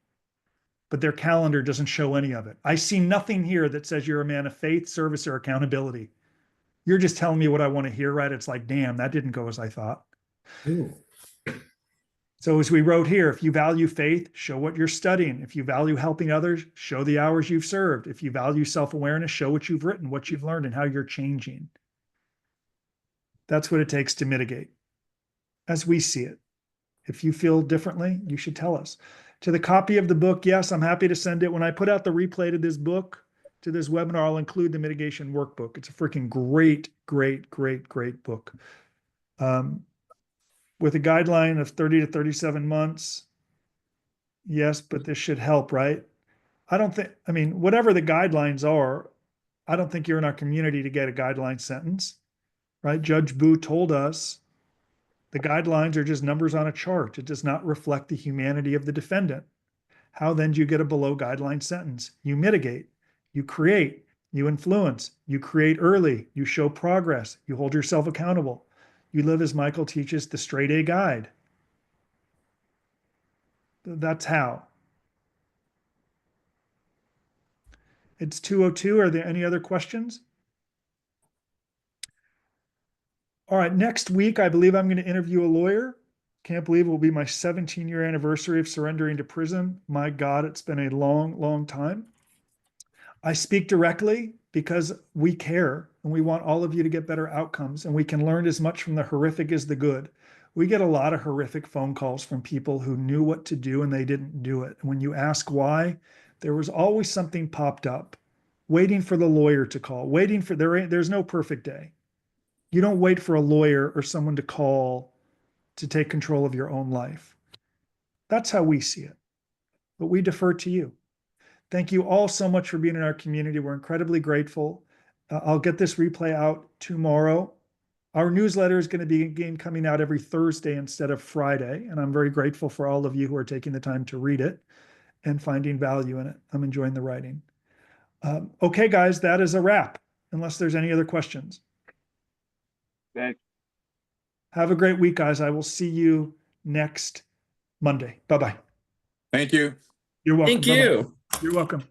but their calendar doesn't show any of it. I see nothing here that says you're a man of faith, service, or accountability. You're just telling me what I want to hear, right? It's like, damn, that didn't go as I thought. Ooh. So as we wrote here, if you value faith, show what you're studying. If you value helping others, show the hours you've served. If you value self-awareness, show what you've written, what you've learned, and how you're changing. That's what it takes to mitigate, as we see it. If you feel differently, you should tell us. To the copy of the book, yes, I'm happy to send it. When I put out the replay to this book, to this webinar, I'll include the mitigation workbook. It's a freaking great, great, great, great book. With a guideline of 30 to 37 months, yes, but this should help, right? Whatever the guidelines are, I don't think you're in our community to get a guideline sentence, right? Judge Boo told us the guidelines are just numbers on a chart. It does not reflect the humanity of the defendant. How then do you get a below guideline sentence? You mitigate, you create, you influence, you create early, you show progress, you hold yourself accountable. You live as Michael teaches, the straight A guide. That's how. It's 2:02. Are there any other questions? All right, next week, I believe I'm going to interview a lawyer. Can't believe it will be my 17-year anniversary of surrendering to prison. My God, it's been a long, long time. I speak directly because we care and we want all of you to get better outcomes, and we can learn as much from the horrific as the good. We get a lot of horrific phone calls from people who knew what to do and they didn't do it. And when you ask why, there was always something popped up, waiting for the lawyer to call, there's no perfect day. You don't wait for a lawyer or someone to call to take control of your own life. That's how we see it, but we defer to you. Thank you all so much for being in our community. We're incredibly grateful. I'll get this replay out tomorrow. Our newsletter is going to be coming out every Thursday instead of Friday, and I'm very grateful for all of you who are taking the time to read it and finding value in it. I'm enjoying the writing. Okay, guys, that is a wrap, unless there's any other questions. Thanks. Have a great week, guys. I will see you next Monday. Bye-bye. Thank you. You're welcome. Thank you. Bye-bye. You're welcome.